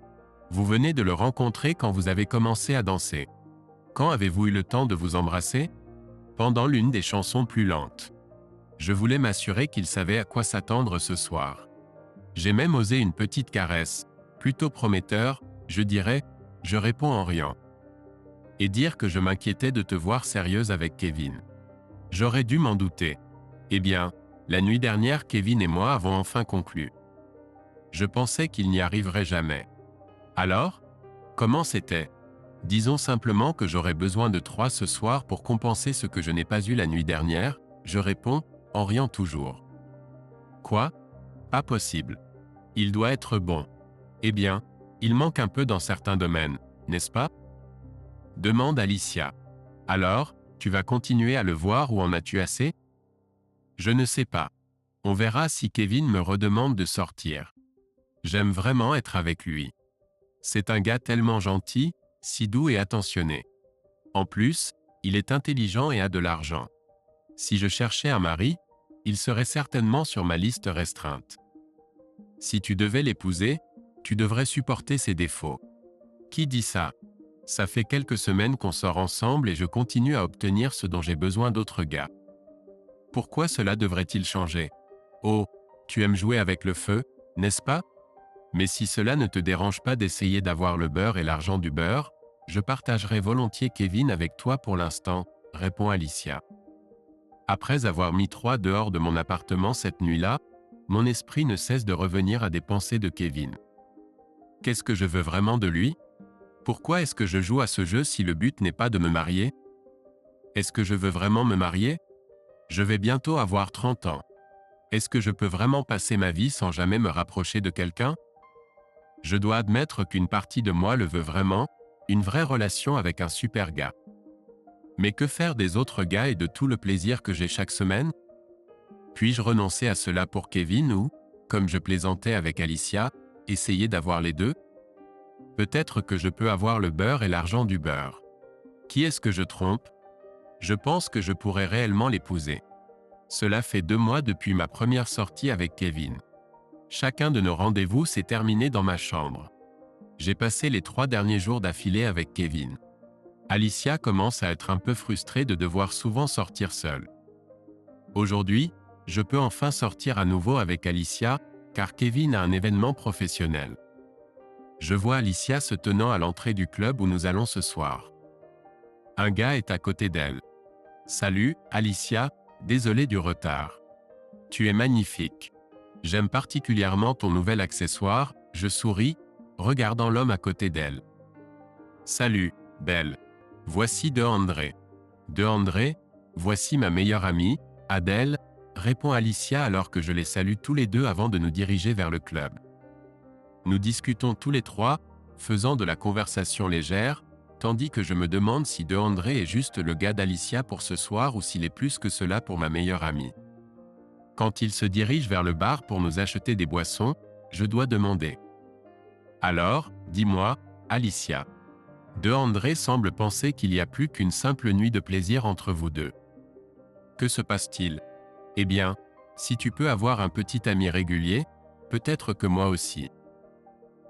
vous venez de le rencontrer quand vous avez commencé à danser. Quand avez-vous eu le temps de vous embrasser? Pendant l'une des chansons plus lentes. Je voulais m'assurer qu'il savait à quoi s'attendre ce soir. J'ai même osé une petite caresse, plutôt prometteur, je dirais, je réponds en riant. Et dire que je m'inquiétais de te voir sérieuse avec Kevin. J'aurais dû m'en douter. Eh bien, la nuit dernière, Kevin et moi avons enfin conclu. Je pensais qu'il n'y arriverait jamais. Alors? Comment c'était? Disons simplement que j'aurais besoin de 3 ce soir pour compenser ce que je n'ai pas eu la nuit dernière, je réponds, en riant toujours. Quoi? Pas possible. Il doit être bon. Eh bien, il manque un peu dans certains domaines, n'est-ce pas? Demande Alicia. Alors, tu vas continuer à le voir ou en as-tu assez? Je ne sais pas. On verra si Kevin me redemande de sortir. J'aime vraiment être avec lui. C'est un gars tellement gentil, si doux et attentionné. En plus, il est intelligent et a de l'argent. Si je cherchais un mari, il serait certainement sur ma liste restreinte. Si tu devais l'épouser, tu devrais supporter ses défauts. Qui dit ça? Ça fait quelques semaines qu'on sort ensemble et je continue à obtenir ce dont j'ai besoin d'autres gars. Pourquoi cela devrait-il changer? Oh, tu aimes jouer avec le feu, n'est-ce pas? Mais si cela ne te dérange pas d'essayer d'avoir le beurre et l'argent du beurre, je partagerai volontiers Kevin avec toi pour l'instant, répond Alicia. Après avoir mis 3 dehors de mon appartement cette nuit-là, mon esprit ne cesse de revenir à des pensées de Kevin. Qu'est-ce que je veux vraiment de lui? Pourquoi est-ce que je joue à ce jeu si le but n'est pas de me marier? Est-ce que je veux vraiment me marier? Je vais bientôt avoir 30 ans. Est-ce que je peux vraiment passer ma vie sans jamais me rapprocher de quelqu'un? Je dois admettre qu'une partie de moi le veut vraiment, une vraie relation avec un super gars. Mais que faire des autres gars et de tout le plaisir que j'ai chaque semaine? Puis-je renoncer à cela pour Kevin ou, comme je plaisantais avec Alicia, essayer d'avoir les deux? Peut-être que je peux avoir le beurre et l'argent du beurre. Qui est-ce que je trompe? Je pense que je pourrais réellement l'épouser. Cela fait 2 mois depuis ma première sortie avec Kevin. Chacun de nos rendez-vous s'est terminé dans ma chambre. J'ai passé les 3 derniers jours d'affilée avec Kevin. Alicia commence à être un peu frustrée de devoir souvent sortir seule. Aujourd'hui, je peux enfin sortir à nouveau avec Alicia, car Kevin a un événement professionnel. Je vois Alicia se tenant à l'entrée du club où nous allons ce soir. Un gars est à côté d'elle. Salut, Alicia, désolé du retard. Tu es magnifique. J'aime particulièrement ton nouvel accessoire, je souris, regardant l'homme à côté d'elle. Salut, belle. Voici De André. De André, voici ma meilleure amie, Adèle, répond Alicia alors que je les salue tous les deux avant de nous diriger vers le club. Nous discutons tous les 3, faisant de la conversation légère, tandis que je me demande si De André est juste le gars d'Alicia pour ce soir ou s'il est plus que cela pour ma meilleure amie. Quand il se dirige vers le bar pour nous acheter des boissons, je dois demander. Alors, dis-moi, Alicia. De André semble penser qu'il y a plus qu'une simple nuit de plaisir entre vous deux. Que se passe-t-il? Eh bien, si tu peux avoir un petit ami régulier, peut-être que moi aussi.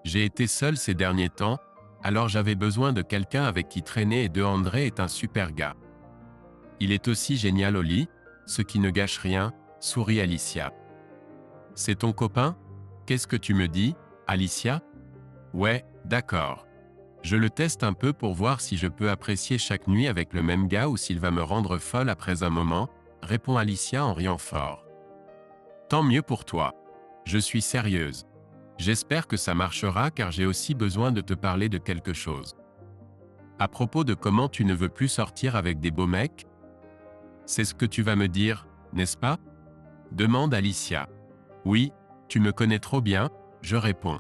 J'ai été seul ces derniers temps, alors j'avais besoin de quelqu'un avec qui traîner et De André est un super gars. Il est aussi génial au lit, ce qui ne gâche rien, sourit Alicia. C'est ton copain? Qu'est-ce que tu me dis, Alicia? Ouais, d'accord. Je le teste un peu pour voir si je peux apprécier chaque nuit avec le même gars ou s'il va me rendre folle après un moment, répond Alicia en riant fort. Tant mieux pour toi. Je suis sérieuse. J'espère que ça marchera car j'ai aussi besoin de te parler de quelque chose. À propos de comment tu ne veux plus sortir avec des beaux mecs? C'est ce que tu vas me dire, n'est-ce pas? Demande Alicia. Oui, tu me connais trop bien, je réponds.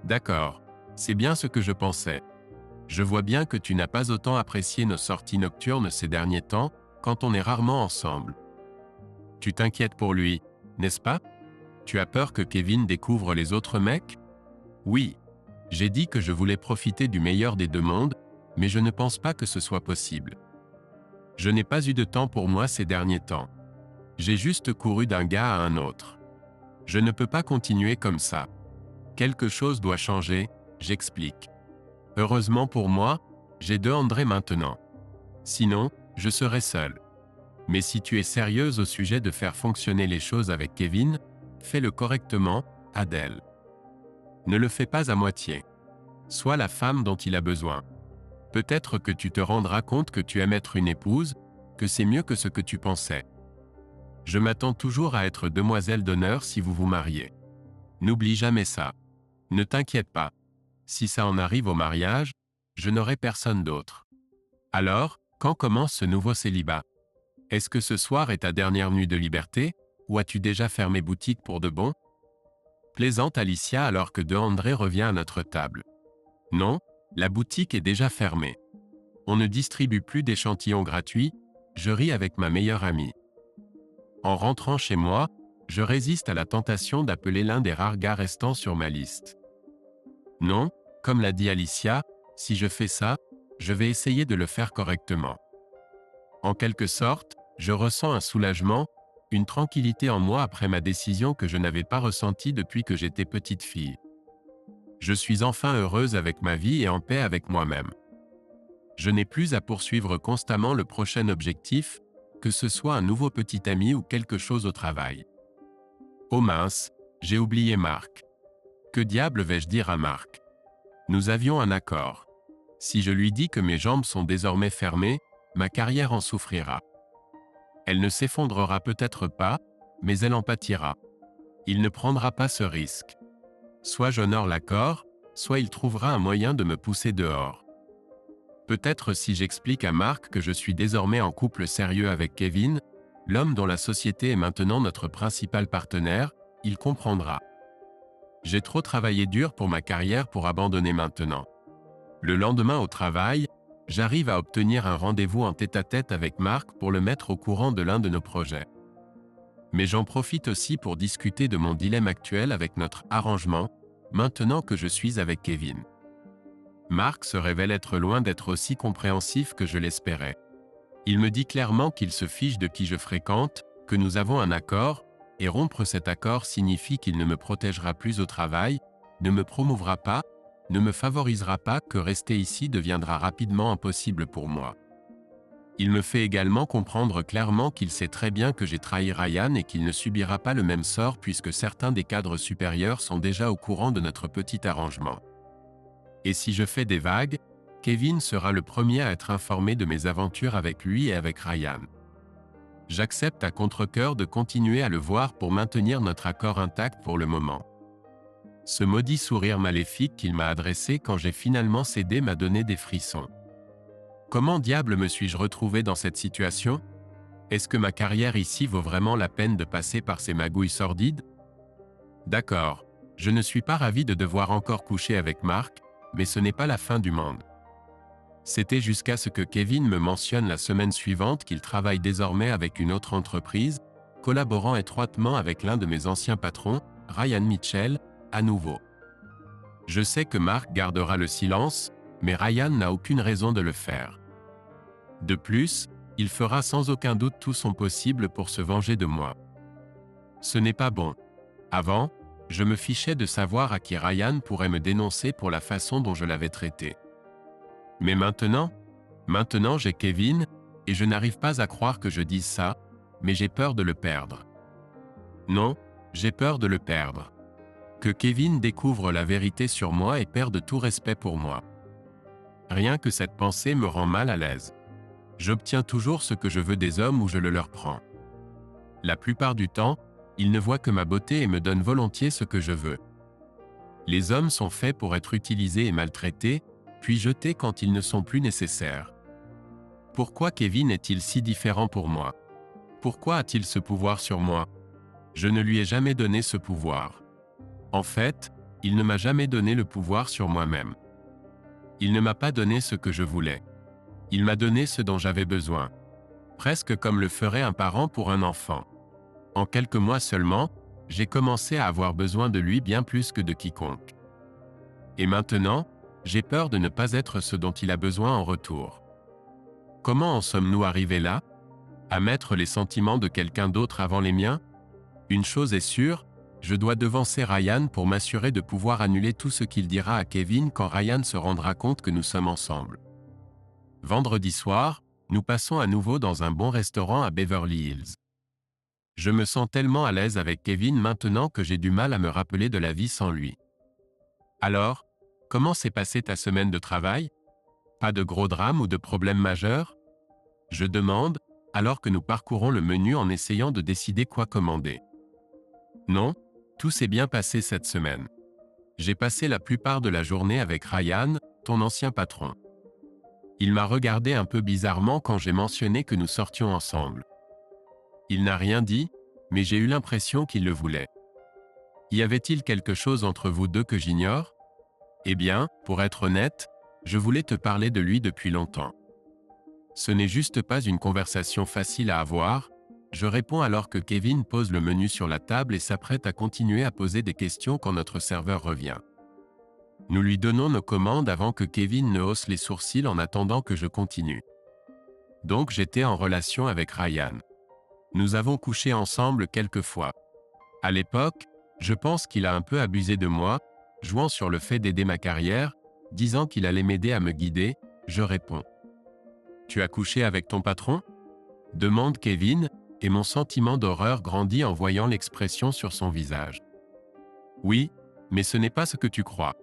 D'accord, c'est bien ce que je pensais. Je vois bien que tu n'as pas autant apprécié nos sorties nocturnes ces derniers temps, quand on est rarement ensemble. Tu t'inquiètes pour lui, n'est-ce pas? Tu as peur que Kevin découvre les autres mecs? Oui. J'ai dit que je voulais profiter du meilleur des deux mondes, mais je ne pense pas que ce soit possible. Je n'ai pas eu de temps pour moi ces derniers temps. J'ai juste couru d'un gars à un autre. Je ne peux pas continuer comme ça. Quelque chose doit changer, j'explique. Heureusement pour moi, j'ai deux André maintenant. Sinon, je serais seul. Mais si tu es sérieuse au sujet de faire fonctionner les choses avec Kevin, fais-le correctement, Adèle. Ne le fais pas à moitié. Sois la femme dont il a besoin. Peut-être que tu te rendras compte que tu aimes être une épouse, que c'est mieux que ce que tu pensais. Je m'attends toujours à être demoiselle d'honneur si vous vous mariez. N'oublie jamais ça. Ne t'inquiète pas. Si ça en arrive au mariage, je n'aurai personne d'autre. Alors, quand commence ce nouveau célibat? Est-ce que ce soir est ta dernière nuit de liberté, ou as-tu déjà fermé boutique pour de bon? Plaisante Alicia alors que De André revient à notre table. Non, la boutique est déjà fermée. On ne distribue plus d'échantillons gratuits, je ris avec ma meilleure amie. En rentrant chez moi, je résiste à la tentation d'appeler l'un des rares gars restants sur ma liste. Non, comme l'a dit Alicia, si je fais ça, je vais essayer de le faire correctement. En quelque sorte, je ressens un soulagement, une tranquillité en moi après ma décision que je n'avais pas ressentie depuis que j'étais petite fille. Je suis enfin heureuse avec ma vie et en paix avec moi-même. Je n'ai plus à poursuivre constamment le prochain objectif, que ce soit un nouveau petit ami ou quelque chose au travail. Oh mince, j'ai oublié Marc. Que diable vais-je dire à Marc? Nous avions un accord. Si je lui dis que mes jambes sont désormais fermées, ma carrière en souffrira. Elle ne s'effondrera peut-être pas, mais elle en pâtira. Il ne prendra pas ce risque. Soit j'honore l'accord, soit il trouvera un moyen de me pousser dehors. Peut-être si j'explique à Marc que je suis désormais en couple sérieux avec Kevin, l'homme dont la société est maintenant notre principal partenaire, il comprendra. J'ai trop travaillé dur pour ma carrière pour abandonner maintenant. Le lendemain au travail, j'arrive à obtenir un rendez-vous en tête-à-tête avec Marc pour le mettre au courant de l'un de nos projets. Mais j'en profite aussi pour discuter de mon dilemme actuel avec notre arrangement, maintenant que je suis avec Kevin. Marc se révèle être loin d'être aussi compréhensif que je l'espérais. Il me dit clairement qu'il se fiche de qui je fréquente, que nous avons un accord, et rompre cet accord signifie qu'il ne me protégera plus au travail, ne me promouvra pas, ne me favorisera pas, que rester ici deviendra rapidement impossible pour moi. Il me fait également comprendre clairement qu'il sait très bien que j'ai trahi Ryan et qu'il ne subira pas le même sort puisque certains des cadres supérieurs sont déjà au courant de notre petit arrangement. Et si je fais des vagues, Kevin sera le premier à être informé de mes aventures avec lui et avec Ryan. J'accepte à contre-cœur de continuer à le voir pour maintenir notre accord intact pour le moment. Ce maudit sourire maléfique qu'il m'a adressé quand j'ai finalement cédé m'a donné des frissons. Comment diable me suis-je retrouvé dans cette situation? Est-ce que ma carrière ici vaut vraiment la peine de passer par ces magouilles sordides? D'accord, je ne suis pas ravi de devoir encore coucher avec Marc, mais ce n'est pas la fin du monde. C'était jusqu'à ce que Kevin me mentionne la semaine suivante qu'il travaille désormais avec une autre entreprise, collaborant étroitement avec l'un de mes anciens patrons, Ryan Mitchell, à nouveau. Je sais que Marc gardera le silence, mais Ryan n'a aucune raison de le faire. De plus, il fera sans aucun doute tout son possible pour se venger de moi. Ce n'est pas bon. Avant, je me fichais de savoir à qui Ryan pourrait me dénoncer pour la façon dont je l'avais traité. Mais maintenant j'ai Kevin, et je n'arrive pas à croire que je dise ça, mais j'ai peur de le perdre. Non, j'ai peur de le perdre. Que Kevin découvre la vérité sur moi et perde tout respect pour moi. Rien que cette pensée me rend mal à l'aise. J'obtiens toujours ce que je veux des hommes ou je le leur prends. La plupart du temps, ils ne voient que ma beauté et me donnent volontiers ce que je veux. Les hommes sont faits pour être utilisés et maltraités, puis jetés quand ils ne sont plus nécessaires. Pourquoi Kevin est-il si différent pour moi? Pourquoi a-t-il ce pouvoir sur moi? Je ne lui ai jamais donné ce pouvoir. En fait, il ne m'a jamais donné le pouvoir sur moi-même. Il ne m'a pas donné ce que je voulais. Il m'a donné ce dont j'avais besoin. Presque comme le ferait un parent pour un enfant. En quelques mois seulement, j'ai commencé à avoir besoin de lui bien plus que de quiconque. Et maintenant, j'ai peur de ne pas être ce dont il a besoin en retour. Comment en sommes-nous arrivés là? À mettre les sentiments de quelqu'un d'autre avant les miens? Une chose est sûre, je dois devancer Ryan pour m'assurer de pouvoir annuler tout ce qu'il dira à Kevin quand Ryan se rendra compte que nous sommes ensemble. Vendredi soir, nous passons à nouveau dans un bon restaurant à Beverly Hills. Je me sens tellement à l'aise avec Kevin maintenant que j'ai du mal à me rappeler de la vie sans lui. Alors, comment s'est passée ta semaine de travail? Pas de gros drames ou de problèmes majeurs? Je demande, alors que nous parcourons le menu en essayant de décider quoi commander. Non, tout s'est bien passé cette semaine. J'ai passé la plupart de la journée avec Ryan, ton ancien patron. Il m'a regardé un peu bizarrement quand j'ai mentionné que nous sortions ensemble. Il n'a rien dit, mais j'ai eu l'impression qu'il le voulait. Y avait-il quelque chose entre vous deux que j'ignore? Eh bien, pour être honnête, je voulais te parler de lui depuis longtemps. Ce n'est juste pas une conversation facile à avoir, je réponds alors que Kevin pose le menu sur la table et s'apprête à continuer à poser des questions quand notre serveur revient. Nous lui donnons nos commandes avant que Kevin ne hausse les sourcils en attendant que je continue. Donc j'étais en relation avec Ryan. Nous avons couché ensemble quelques fois. À l'époque, je pense qu'il a un peu abusé de moi, jouant sur le fait d'aider ma carrière, disant qu'il allait m'aider à me guider, je réponds. Tu as couché avec ton patron? Demande Kevin, et mon sentiment d'horreur grandit en voyant l'expression sur son visage. Oui, mais ce n'est pas ce que tu crois.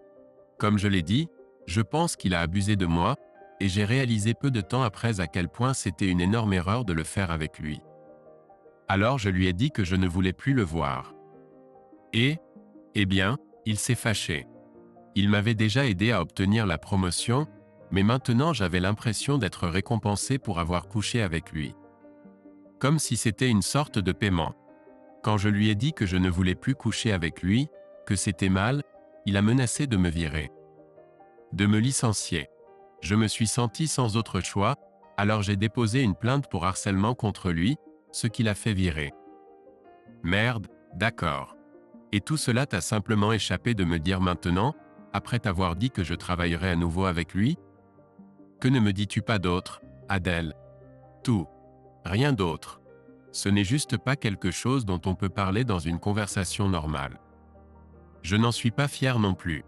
Comme je l'ai dit, je pense qu'il a abusé de moi, et j'ai réalisé peu de temps après à quel point c'était une énorme erreur de le faire avec lui. Alors je lui ai dit que je ne voulais plus le voir. Et, eh bien, il s'est fâché. Il m'avait déjà aidé à obtenir la promotion, mais maintenant j'avais l'impression d'être récompensé pour avoir couché avec lui. Comme si c'était une sorte de paiement. Quand je lui ai dit que je ne voulais plus coucher avec lui, que c'était mal, il a menacé de me virer. De me licencier. Je me suis senti sans autre choix, alors j'ai déposé une plainte pour harcèlement contre lui, ce qui l'a fait virer. Merde, d'accord. Et tout cela t'a simplement échappé de me dire maintenant, après t'avoir dit que je travaillerais à nouveau avec lui? Que ne me dis-tu pas d'autre, Adèle? Tout. Rien d'autre. Ce n'est juste pas quelque chose dont on peut parler dans une conversation normale. Je n'en suis pas fier non plus.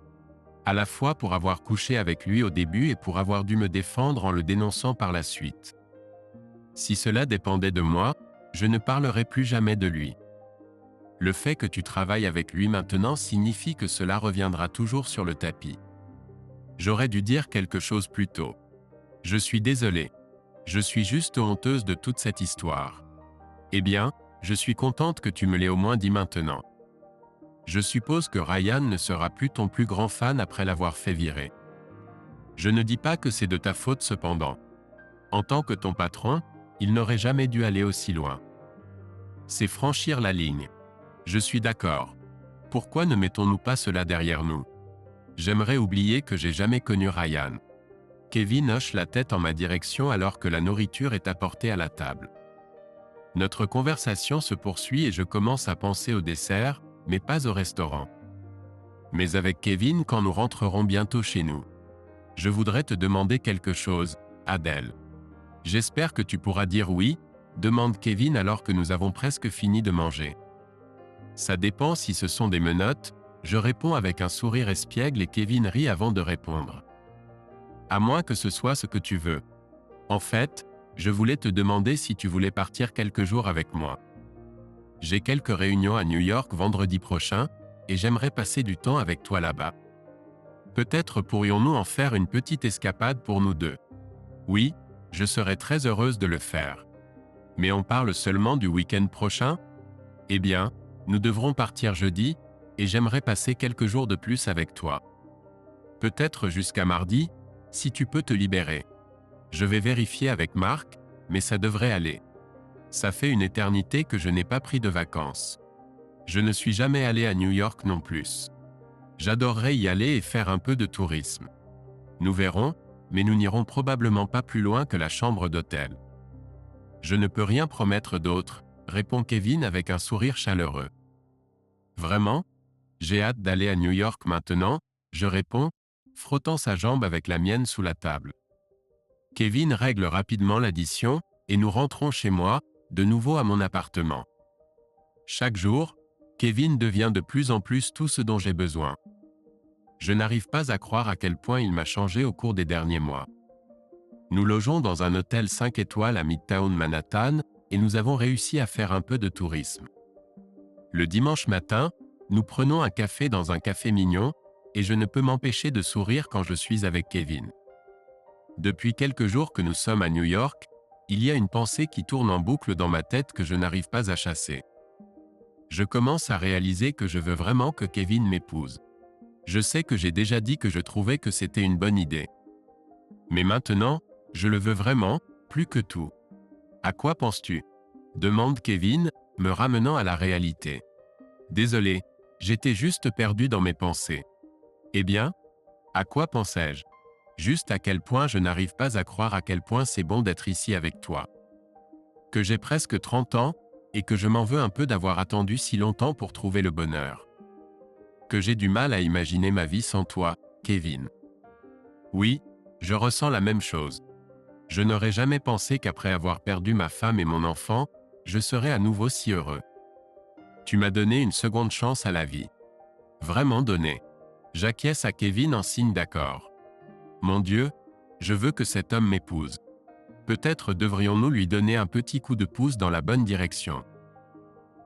À la fois pour avoir couché avec lui au début et pour avoir dû me défendre en le dénonçant par la suite. Si cela dépendait de moi, je ne parlerais plus jamais de lui. Le fait que tu travailles avec lui maintenant signifie que cela reviendra toujours sur le tapis. J'aurais dû dire quelque chose plus tôt. Je suis désolé. Je suis juste honteuse de toute cette histoire. Eh bien, je suis contente que tu me l'aies au moins dit maintenant. Je suppose que Ryan ne sera plus ton plus grand fan après l'avoir fait virer. Je ne dis pas que c'est de ta faute cependant. En tant que ton patron, il n'aurait jamais dû aller aussi loin. C'est franchir la ligne. Je suis d'accord. Pourquoi ne mettons-nous pas cela derrière nous? J'aimerais oublier que j'ai jamais connu Ryan. Kevin hoche la tête en ma direction alors que la nourriture est apportée à la table. Notre conversation se poursuit et je commence à penser au dessert, mais pas au restaurant. Mais avec Kevin quand nous rentrerons bientôt chez nous. Je voudrais te demander quelque chose, Adèle. J'espère que tu pourras dire oui, demande Kevin alors que nous avons presque fini de manger. Ça dépend si ce sont des menottes, je réponds avec un sourire espiègle et Kevin rit avant de répondre. À moins que ce soit ce que tu veux. En fait, je voulais te demander si tu voulais partir quelques jours avec moi. J'ai quelques réunions à New York vendredi prochain, et j'aimerais passer du temps avec toi là-bas. Peut-être pourrions-nous en faire une petite escapade pour nous deux. Oui, je serais très heureuse de le faire. Mais on parle seulement du week-end prochain? Eh bien, nous devrons partir jeudi, et j'aimerais passer quelques jours de plus avec toi. Peut-être jusqu'à mardi, si tu peux te libérer. Je vais vérifier avec Marc, mais ça devrait aller. Ça fait une éternité que je n'ai pas pris de vacances. Je ne suis jamais allé à New York non plus. J'adorerais y aller et faire un peu de tourisme. Nous verrons, mais nous n'irons probablement pas plus loin que la chambre d'hôtel. Je ne peux rien promettre d'autre, répond Kevin avec un sourire chaleureux. Vraiment? J'ai hâte d'aller à New York maintenant, je réponds, frottant sa jambe avec la mienne sous la table. Kevin règle rapidement l'addition, et nous rentrons chez moi, de nouveau à mon appartement. Chaque jour, Kevin devient de plus en plus tout ce dont j'ai besoin. Je n'arrive pas à croire à quel point il m'a changé au cours des derniers mois. Nous logeons dans un hôtel 5 étoiles à Midtown Manhattan, et nous avons réussi à faire un peu de tourisme. Le dimanche matin, nous prenons un café dans un café mignon, et je ne peux m'empêcher de sourire quand je suis avec Kevin. Depuis quelques jours que nous sommes à New York, il y a une pensée qui tourne en boucle dans ma tête que je n'arrive pas à chasser. Je commence à réaliser que je veux vraiment que Kevin m'épouse. Je sais que j'ai déjà dit que je trouvais que c'était une bonne idée. Mais maintenant, je le veux vraiment, plus que tout. À quoi penses-tu? Demande Kevin, me ramenant à la réalité. Désolé, j'étais juste perdu dans mes pensées. Eh bien, à quoi pensais-je? Juste à quel point je n'arrive pas à croire à quel point c'est bon d'être ici avec toi. Que j'ai presque 30 ans, et que je m'en veux un peu d'avoir attendu si longtemps pour trouver le bonheur. Que j'ai du mal à imaginer ma vie sans toi, Kevin. Oui, je ressens la même chose. Je n'aurais jamais pensé qu'après avoir perdu ma femme et mon enfant, je serais à nouveau si heureux. Tu m'as donné une seconde chance à la vie. Vraiment donné. J'acquiesce à Kevin en signe d'accord. Mon Dieu, je veux que cet homme m'épouse. Peut-être devrions-nous lui donner un petit coup de pouce dans la bonne direction.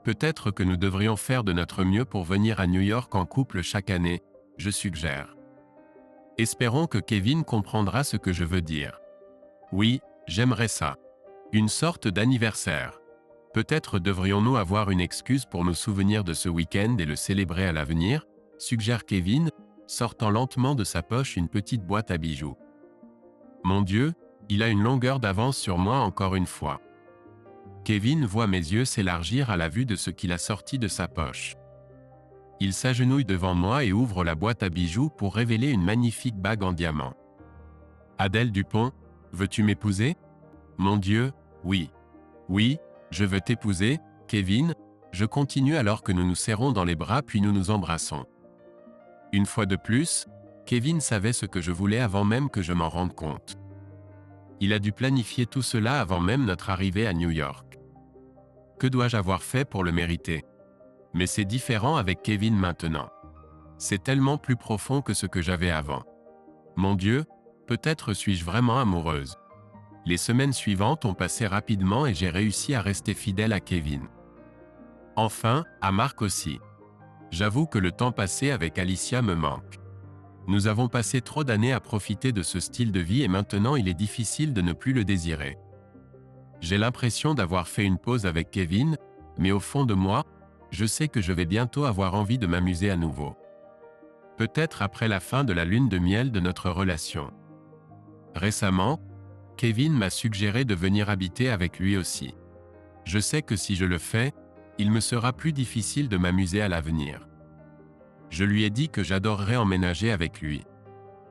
Peut-être que nous devrions faire de notre mieux pour venir à New York en couple chaque année, je suggère. Espérons que Kevin comprendra ce que je veux dire. Oui, j'aimerais ça. Une sorte d'anniversaire. Peut-être devrions-nous avoir une excuse pour nous souvenir de ce week-end et le célébrer à l'avenir, suggère Kevin, sortant lentement de sa poche une petite boîte à bijoux. Mon Dieu, il a une longueur d'avance sur moi encore une fois. Kevin voit mes yeux s'élargir à la vue de ce qu'il a sorti de sa poche. Il s'agenouille devant moi et ouvre la boîte à bijoux pour révéler une magnifique bague en diamant. Adèle Dupont, veux-tu m'épouser? Mon Dieu, oui. Oui, je veux t'épouser, Kevin, je continue alors que nous nous serrons dans les bras puis nous nous embrassons. Une fois de plus, Kevin savait ce que je voulais avant même que je m'en rende compte. Il a dû planifier tout cela avant même notre arrivée à New York. Que dois-je avoir fait pour le mériter? Mais c'est différent avec Kevin maintenant. C'est tellement plus profond que ce que j'avais avant. Mon Dieu, peut-être suis-je vraiment amoureuse. Les semaines suivantes ont passé rapidement et j'ai réussi à rester fidèle à Kevin. Enfin, à Marc aussi. J'avoue que le temps passé avec Alicia me manque. Nous avons passé trop d'années à profiter de ce style de vie et maintenant il est difficile de ne plus le désirer. J'ai l'impression d'avoir fait une pause avec Kevin, mais au fond de moi, je sais que je vais bientôt avoir envie de m'amuser à nouveau. Peut-être après la fin de la lune de miel de notre relation. Récemment, Kevin m'a suggéré de venir habiter avec lui aussi. Je sais que si je le fais, il me sera plus difficile de m'amuser à l'avenir. Je lui ai dit que j'adorerais emménager avec lui.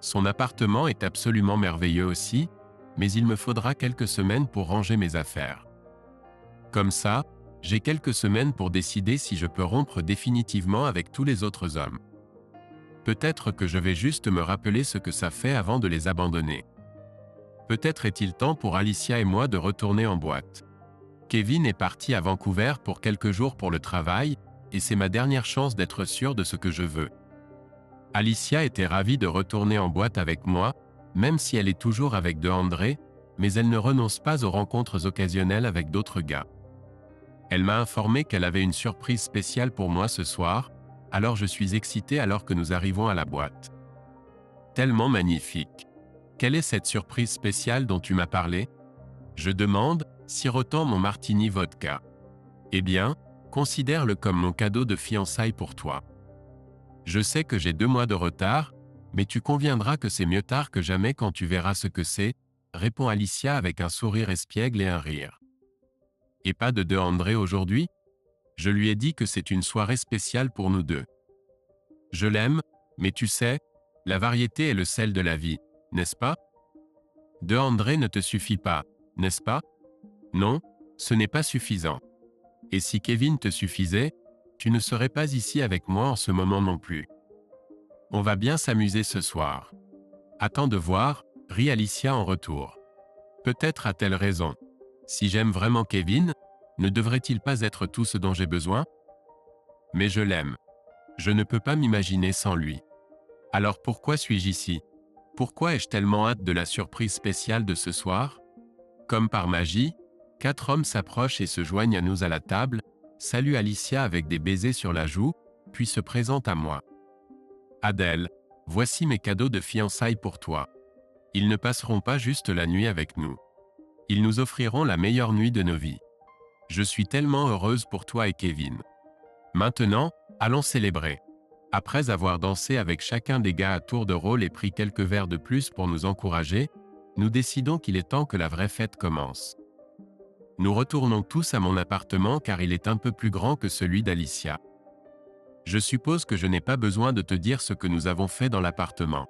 Son appartement est absolument merveilleux aussi, mais il me faudra quelques semaines pour ranger mes affaires. Comme ça, j'ai quelques semaines pour décider si je peux rompre définitivement avec tous les autres hommes. Peut-être que je vais juste me rappeler ce que ça fait avant de les abandonner. Peut-être est-il temps pour Alicia et moi de retourner en boîte. Kevin est parti à Vancouver pour quelques jours pour le travail, et c'est ma dernière chance d'être sûr de ce que je veux. Alicia était ravie de retourner en boîte avec moi, même si elle est toujours avec André, mais elle ne renonce pas aux rencontres occasionnelles avec d'autres gars. Elle m'a informé qu'elle avait une surprise spéciale pour moi ce soir, alors je suis excité alors que nous arrivons à la boîte. Tellement magnifique. Quelle est cette surprise spéciale dont tu m'as parlé? Je demande, sirotant mon martini vodka. Eh bien, considère-le comme mon cadeau de fiançailles pour toi. Je sais que j'ai 2 mois de retard, mais tu conviendras que c'est mieux tard que jamais quand tu verras ce que c'est, répond Alicia avec un sourire espiègle et un rire. Et pas de André aujourd'hui? Je lui ai dit que c'est une soirée spéciale pour nous deux. Je l'aime, mais tu sais, la variété est le sel de la vie, n'est-ce pas? De André ne te suffit pas, n'est-ce pas? Non, ce n'est pas suffisant. Et si Kevin te suffisait, tu ne serais pas ici avec moi en ce moment non plus. On va bien s'amuser ce soir. Attends de voir, rit Alicia en retour. Peut-être a-t-elle raison. Si j'aime vraiment Kevin, ne devrait-il pas être tout ce dont j'ai besoin? Mais je l'aime. Je ne peux pas m'imaginer sans lui. Alors pourquoi suis-je ici? Pourquoi ai-je tellement hâte de la surprise spéciale de ce soir? Comme par magie, 4 hommes s'approchent et se joignent à nous à la table, saluent Alicia avec des baisers sur la joue, puis se présentent à moi. Adèle, voici mes cadeaux de fiançailles pour toi. Ils ne passeront pas juste la nuit avec nous. Ils nous offriront la meilleure nuit de nos vies. Je suis tellement heureuse pour toi et Kevin. Maintenant, allons célébrer. Après avoir dansé avec chacun des gars à tour de rôle et pris quelques verres de plus pour nous encourager, nous décidons qu'il est temps que la vraie fête commence. Nous retournons tous à mon appartement car il est un peu plus grand que celui d'Alicia. Je suppose que je n'ai pas besoin de te dire ce que nous avons fait dans l'appartement.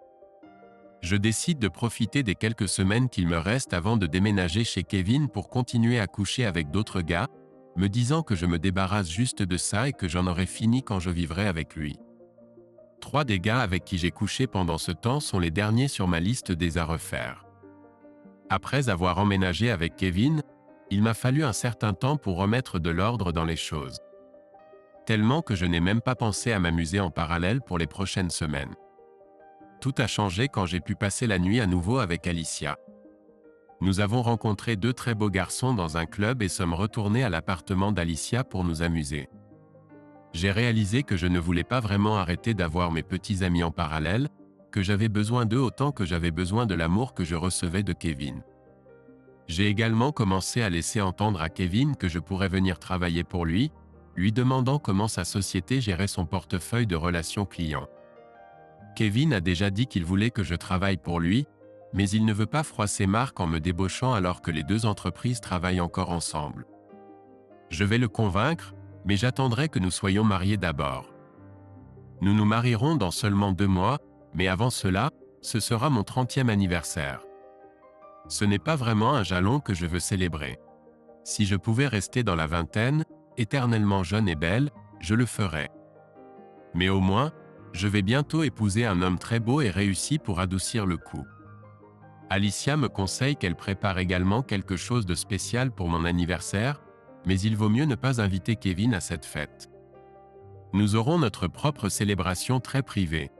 Je décide de profiter des quelques semaines qu'il me reste avant de déménager chez Kevin pour continuer à coucher avec d'autres gars, me disant que je me débarrasse juste de ça et que j'en aurai fini quand je vivrai avec lui. 3 des gars avec qui j'ai couché pendant ce temps sont les derniers sur ma liste des à refaire. Après avoir emménagé avec Kevin, il m'a fallu un certain temps pour remettre de l'ordre dans les choses. Tellement que je n'ai même pas pensé à m'amuser en parallèle pour les prochaines semaines. Tout a changé quand j'ai pu passer la nuit à nouveau avec Alicia. Nous avons rencontré 2 très beaux garçons dans un club et sommes retournés à l'appartement d'Alicia pour nous amuser. J'ai réalisé que je ne voulais pas vraiment arrêter d'avoir mes petits amis en parallèle, que j'avais besoin d'eux autant que j'avais besoin de l'amour que je recevais de Kevin. J'ai également commencé à laisser entendre à Kevin que je pourrais venir travailler pour lui, lui demandant comment sa société gérait son portefeuille de relations clients. Kevin a déjà dit qu'il voulait que je travaille pour lui, mais il ne veut pas froisser Marc en me débauchant alors que les 2 entreprises travaillent encore ensemble. Je vais le convaincre, mais j'attendrai que nous soyons mariés d'abord. Nous nous marierons dans seulement 2 mois, mais avant cela, ce sera mon 30e anniversaire. Ce n'est pas vraiment un jalon que je veux célébrer. Si je pouvais rester dans la vingtaine, éternellement jeune et belle, je le ferais. Mais au moins, je vais bientôt épouser un homme très beau et réussi pour adoucir le coup. Alicia me conseille qu'elle prépare également quelque chose de spécial pour mon anniversaire, mais il vaut mieux ne pas inviter Kevin à cette fête. Nous aurons notre propre célébration très privée.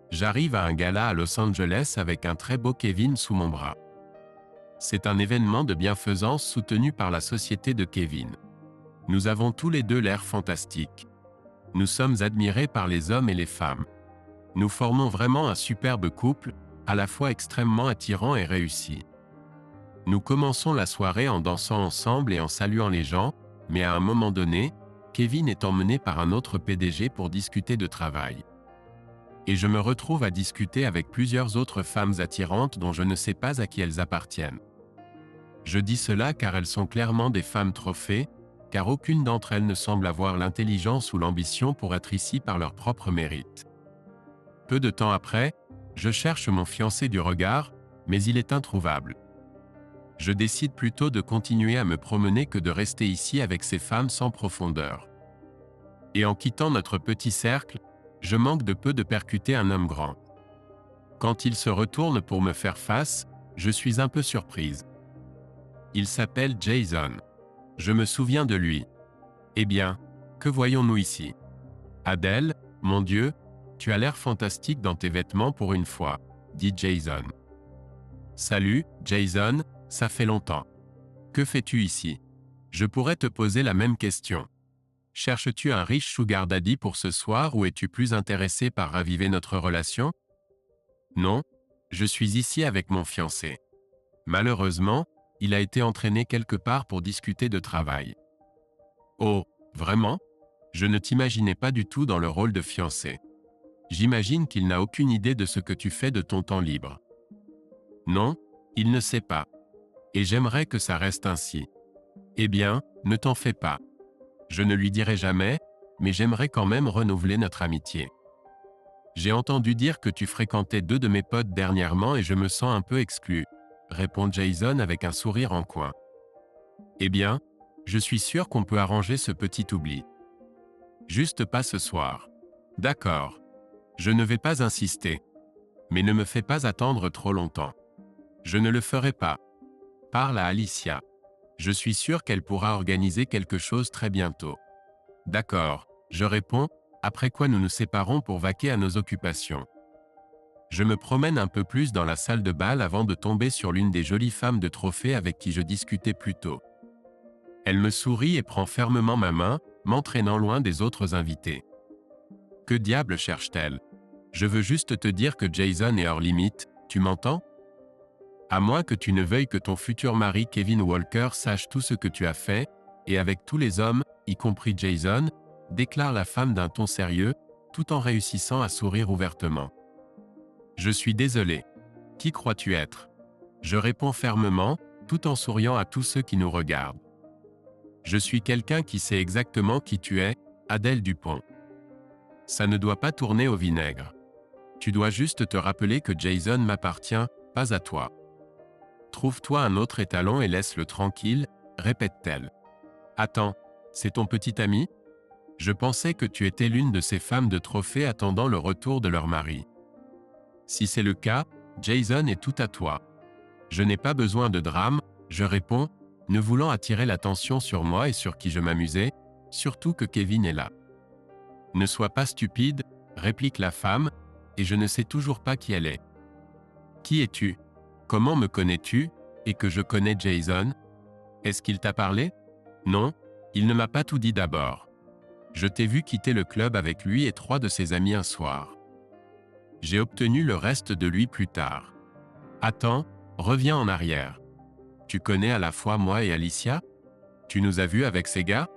J'arrive à un gala à Los Angeles avec un très beau Kevin sous mon bras. C'est un événement de bienfaisance soutenu par la société de Kevin. Nous avons tous les 2 l'air fantastique. Nous sommes admirés par les hommes et les femmes. Nous formons vraiment un superbe couple, à la fois extrêmement attirant et réussi. Nous commençons la soirée en dansant ensemble et en saluant les gens, mais à un moment donné, Kevin est emmené par un autre PDG pour discuter de travail. Et je me retrouve à discuter avec plusieurs autres femmes attirantes dont je ne sais pas à qui elles appartiennent. Je dis cela car elles sont clairement des femmes trophées, car aucune d'entre elles ne semble avoir l'intelligence ou l'ambition pour être ici par leur propre mérite. Peu de temps après, je cherche mon fiancé du regard, mais il est introuvable. Je décide plutôt de continuer à me promener que de rester ici avec ces femmes sans profondeur. Et en quittant notre petit cercle, je manque de peu de percuter un homme grand. Quand il se retourne pour me faire face, je suis un peu surprise. Il s'appelle Jason. Je me souviens de lui. Eh bien, que voyons-nous ici? Adèle, mon Dieu, tu as l'air fantastique dans tes vêtements pour une fois, dit Jason. Salut, Jason, ça fait longtemps. Que fais-tu ici? Je pourrais te poser la même question. Cherches-tu un riche sugar daddy pour ce soir ou es-tu plus intéressé par raviver notre relation? Non, je suis ici avec mon fiancé. Malheureusement, il a été entraîné quelque part pour discuter de travail. Oh, vraiment? Je ne t'imaginais pas du tout dans le rôle de fiancé. J'imagine qu'il n'a aucune idée de ce que tu fais de ton temps libre. Non, il ne sait pas. Et j'aimerais que ça reste ainsi. Eh bien, ne t'en fais pas. Je ne lui dirai jamais, mais j'aimerais quand même renouveler notre amitié. J'ai entendu dire que tu fréquentais 2 de mes potes dernièrement et je me sens un peu exclu, répond Jason avec un sourire en coin. Eh bien, je suis sûr qu'on peut arranger ce petit oubli. Juste pas ce soir. D'accord. Je ne vais pas insister. Mais ne me fais pas attendre trop longtemps. Je ne le ferai pas. Parle à Alicia. Je suis sûr qu'elle pourra organiser quelque chose très bientôt. D'accord, je réponds, après quoi nous nous séparons pour vaquer à nos occupations. Je me promène un peu plus dans la salle de bal avant de tomber sur l'une des jolies femmes de trophée avec qui je discutais plus tôt. Elle me sourit et prend fermement ma main, m'entraînant loin des autres invités. Que diable cherche-t-elle? Je veux juste te dire que Jason est hors limite, tu m'entends? À moins que tu ne veuilles que ton futur mari Kevin Walker sache tout ce que tu as fait, et avec tous les hommes, y compris Jason, déclare la femme d'un ton sérieux, tout en réussissant à sourire ouvertement. Je suis désolé. Qui crois-tu être? Je réponds fermement, tout en souriant à tous ceux qui nous regardent. Je suis quelqu'un qui sait exactement qui tu es, Adèle Dupont. Ça ne doit pas tourner au vinaigre. Tu dois juste te rappeler que Jason m'appartient, pas à toi. Trouve-toi un autre étalon et laisse-le tranquille, répète-t-elle. Attends, c'est ton petit ami? Je pensais que tu étais l'une de ces femmes de trophée attendant le retour de leur mari. Si c'est le cas, Jason est tout à toi. Je n'ai pas besoin de drame, je réponds, ne voulant attirer l'attention sur moi et sur qui je m'amusais, surtout que Kevin est là. Ne sois pas stupide, réplique la femme, et je ne sais toujours pas qui elle est. Qui es-tu? Comment me connais-tu, et que je connais Jason? Est-ce qu'il t'a parlé? Non, il ne m'a pas tout dit d'abord. Je t'ai vu quitter le club avec lui et 3 de ses amis un soir. J'ai obtenu le reste de lui plus tard. Attends, reviens en arrière. Tu connais à la fois moi et Alicia? Tu nous as vus avec ces gars?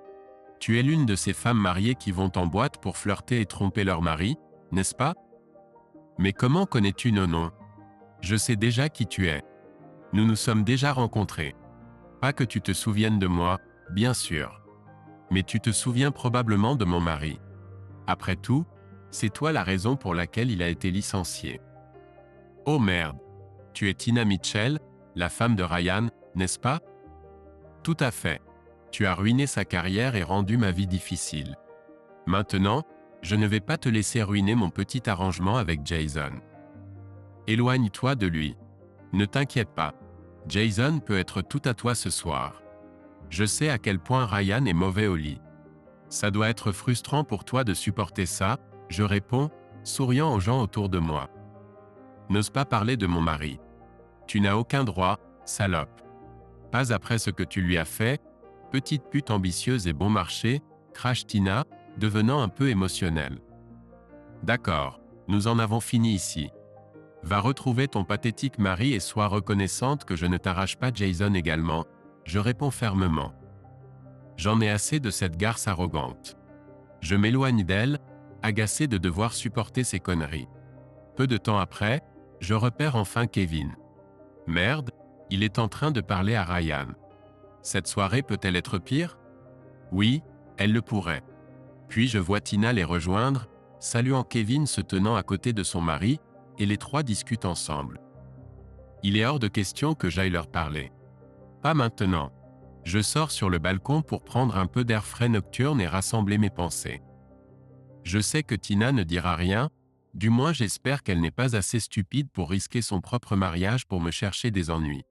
Tu es l'une de ces femmes mariées qui vont en boîte pour flirter et tromper leur mari, n'est-ce pas? Mais comment connais-tu nos noms? Je sais déjà qui tu es. Nous nous sommes déjà rencontrés. Pas que tu te souviennes de moi, bien sûr. Mais tu te souviens probablement de mon mari. Après tout, c'est toi la raison pour laquelle il a été licencié. Oh merde! Tu es Tina Mitchell, la femme de Ryan, n'est-ce pas? Tout à fait. Tu as ruiné sa carrière et rendu ma vie difficile. Maintenant, je ne vais pas te laisser ruiner mon petit arrangement avec Jason. Éloigne-toi de lui. Ne t'inquiète pas. Jason peut être tout à toi ce soir. Je sais à quel point Ryan est mauvais au lit. Ça doit être frustrant pour toi de supporter ça, je réponds, souriant aux gens autour de moi. N'ose pas parler de mon mari. Tu n'as aucun droit, salope. Pas après ce que tu lui as fait, petite pute ambitieuse et bon marché, crache Tina, devenant un peu émotionnelle. D'accord, nous en avons fini ici. Va retrouver ton pathétique mari et sois reconnaissante que je ne t'arrache pas Jason également, je réponds fermement. J'en ai assez de cette garce arrogante. Je m'éloigne d'elle, agacé de devoir supporter ces conneries. Peu de temps après, je repère enfin Kevin. Merde, il est en train de parler à Ryan. Cette soirée peut-elle être pire? Oui, elle le pourrait. Puis je vois Tina les rejoindre, saluant Kevin se tenant à côté de son mari, et les 3 discutent ensemble. Il est hors de question que j'aille leur parler. Pas maintenant. Je sors sur le balcon pour prendre un peu d'air frais nocturne et rassembler mes pensées. Je sais que Tina ne dira rien, du moins j'espère qu'elle n'est pas assez stupide pour risquer son propre mariage pour me chercher des ennuis.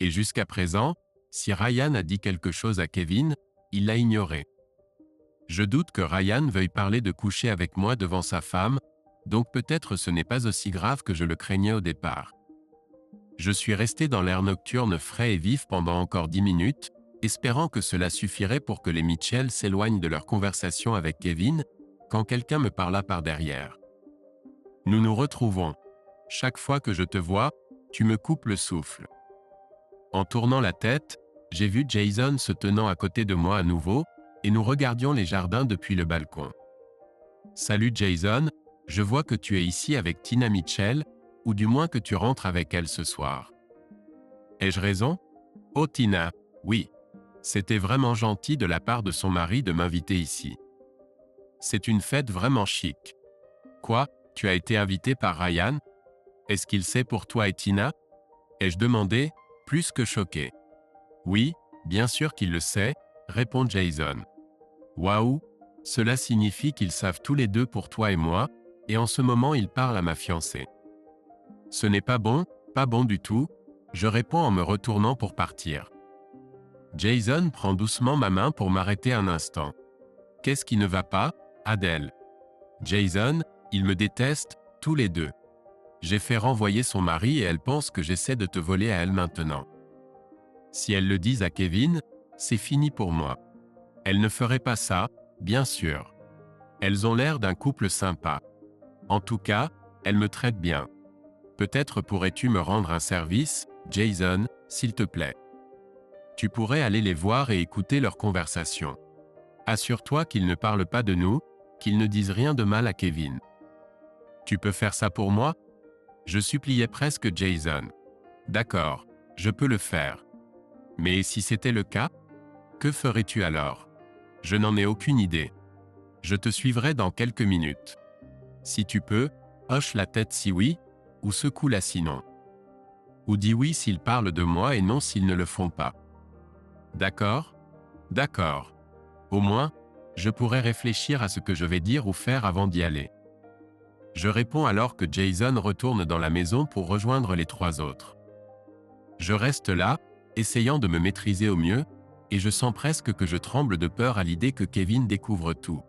Et jusqu'à présent, si Ryan a dit quelque chose à Kevin, il l'a ignoré. Je doute que Ryan veuille parler de coucher avec moi devant sa femme, donc peut-être ce n'est pas aussi grave que je le craignais au départ. Je suis resté dans l'air nocturne frais et vif pendant encore 10 minutes, espérant que cela suffirait pour que les Mitchell s'éloignent de leur conversation avec Kevin, quand quelqu'un me parla par derrière. Nous nous retrouvons. Chaque fois que je te vois, tu me coupes le souffle. En tournant la tête, j'ai vu Jason se tenant à côté de moi à nouveau, et nous regardions les jardins depuis le balcon. Salut Jason, je vois que tu es ici avec Tina Mitchell, ou du moins que tu rentres avec elle ce soir. Ai-je raison? Oh Tina, oui. C'était vraiment gentil de la part de son mari de m'inviter ici. C'est une fête vraiment chic. Quoi, tu as été invité par Ryan? Est-ce qu'il sait pour toi et Tina? Ai-je demandé, plus que choqué. Oui, bien sûr qu'il le sait, répond Jason. Waouh, cela signifie qu'ils savent tous les deux pour toi et moi, et en ce moment ils parlent à ma fiancée. Ce n'est pas bon du tout, je réponds en me retournant pour partir. Jason prend doucement ma main pour m'arrêter un instant. Qu'est-ce qui ne va pas, Adèle? Jason, ils me détestent, tous les deux. J'ai fait renvoyer son mari et elle pense que j'essaie de te voler à elle maintenant. Si elles le disent à Kevin, c'est fini pour moi. Elles ne feraient pas ça, bien sûr. Elles ont l'air d'un couple sympa. En tout cas, elles me traitent bien. Peut-être pourrais-tu me rendre un service, Jason, s'il te plaît. Tu pourrais aller les voir et écouter leur conversation. Assure-toi qu'ils ne parlent pas de nous, qu'ils ne disent rien de mal à Kevin. Tu peux faire ça pour moi? Je suppliais presque Jason. D'accord, je peux le faire. Mais si c'était le cas, que ferais-tu alors? Je n'en ai aucune idée. Je te suivrai dans quelques minutes. Si tu peux, hoche la tête si oui, ou secoue-la sinon. Ou dis oui s'ils parlent de moi et non s'ils ne le font pas. D'accord? D'accord. Au moins, je pourrais réfléchir à ce que je vais dire ou faire avant d'y aller. Je réponds alors que Jason retourne dans la maison pour rejoindre les trois autres. Je reste là, essayant de me maîtriser au mieux, et je sens presque que je tremble de peur à l'idée que Kevin découvre tout.